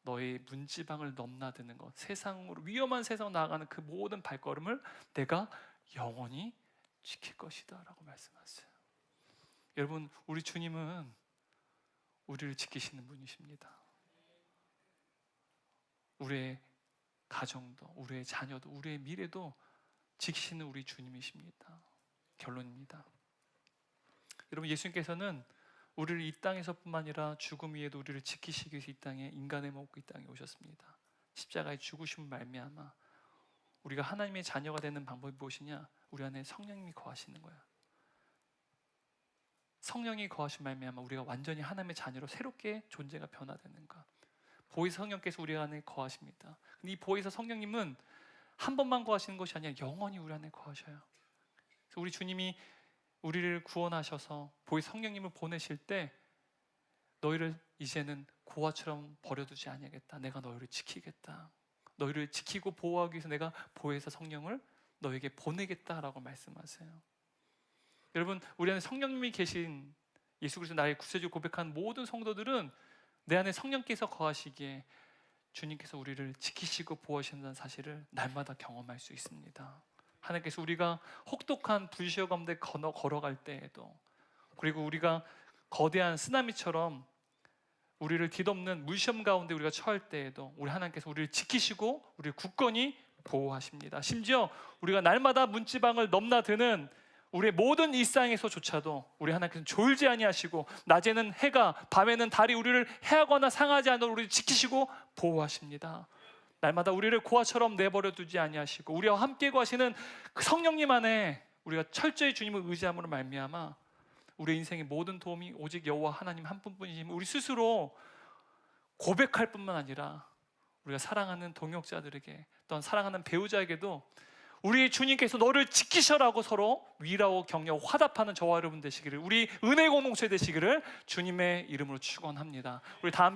너의 문지방을 넘나드는 것, 세상으로 위험한 세상으로 나아가는 그 모든 발걸음을 내가 영원히 지킬 것이다 라고 말씀하세요. 여러분, 우리 주님은 우리를 지키시는 분이십니다. 우리의 가정도, 우리의 자녀도, 우리의 미래도 지키시는 우리 주님이십니다. 결론입니다. 여러분, 예수님께서는 우리를 이 땅에서뿐만 아니라 죽음 위에도 우리를 지키시기 위해서 이 땅에, 인간의 몸 입고 이 땅에 오셨습니다. 십자가의 죽으심을 말미암아 우리가 하나님의 자녀가 되는 방법이 무엇이냐? 우리 안에 성령님이 거하시는 거야. 성령이 거하신 말미암아 우리가 완전히 하나님의 자녀로 새롭게 존재가 변화되는 것. 보혜사 성령께서 우리 안에 거하십니다. 근데 이 보혜사 성령님은 한 번만 거하시는 것이 아니라 영원히 우리 안에 거하셔요. 그래서 우리 주님이 우리를 구원하셔서 보혜사 성령님을 보내실 때 너희를 이제는 고아처럼 버려두지 아니하겠다. 내가 너희를 지키겠다. 너희를 지키고 보호하기 위해서 내가 보혜사 성령을 너에게 보내겠다라고 말씀하세요. 여러분, 우리 안에 성령님이 계신 예수 그리스도 나의 구세주 고백한 모든 성도들은 내 안에 성령께서 거하시기에 주님께서 우리를 지키시고 보호하신다는 사실을 날마다 경험할 수 있습니다. 하나님께서 우리가 혹독한 불시어 가운데 걸어갈 때에도, 그리고 우리가 거대한 쓰나미처럼 우리를 뒤덮는 물시험 가운데 우리가 처할 때에도 우리 하나님께서 우리를 지키시고 우리를 굳건히 보호하십니다. 심지어 우리가 날마다 문지방을 넘나드는 우리의 모든 일상에서조차도 우리 하나님께서는 졸지 아니하시고 낮에는 해가, 밤에는 달이 우리를 해하거나 상하지 않도록 우리를 지키시고 보호하십니다. 날마다 우리를 고아처럼 내버려 두지 아니하시고 우리와 함께 거하시는 그 성령님 안에 우리가 철저히 주님을 의지함으로 말미암아 우리의 인생의 모든 도움이 오직 여호와 하나님 한 분뿐이시면 우리 스스로 고백할 뿐만 아니라 우리가 사랑하는 동역자들에게 또한 사랑하는 배우자에게도 우리 주님께서 너를 지키셔라고 서로 위로하고 격려하고 화답하는 저와 여러분 되시기를, 우리 은혜 공동체 되시기를 주님의 이름으로 축원합니다. 우리 다 함께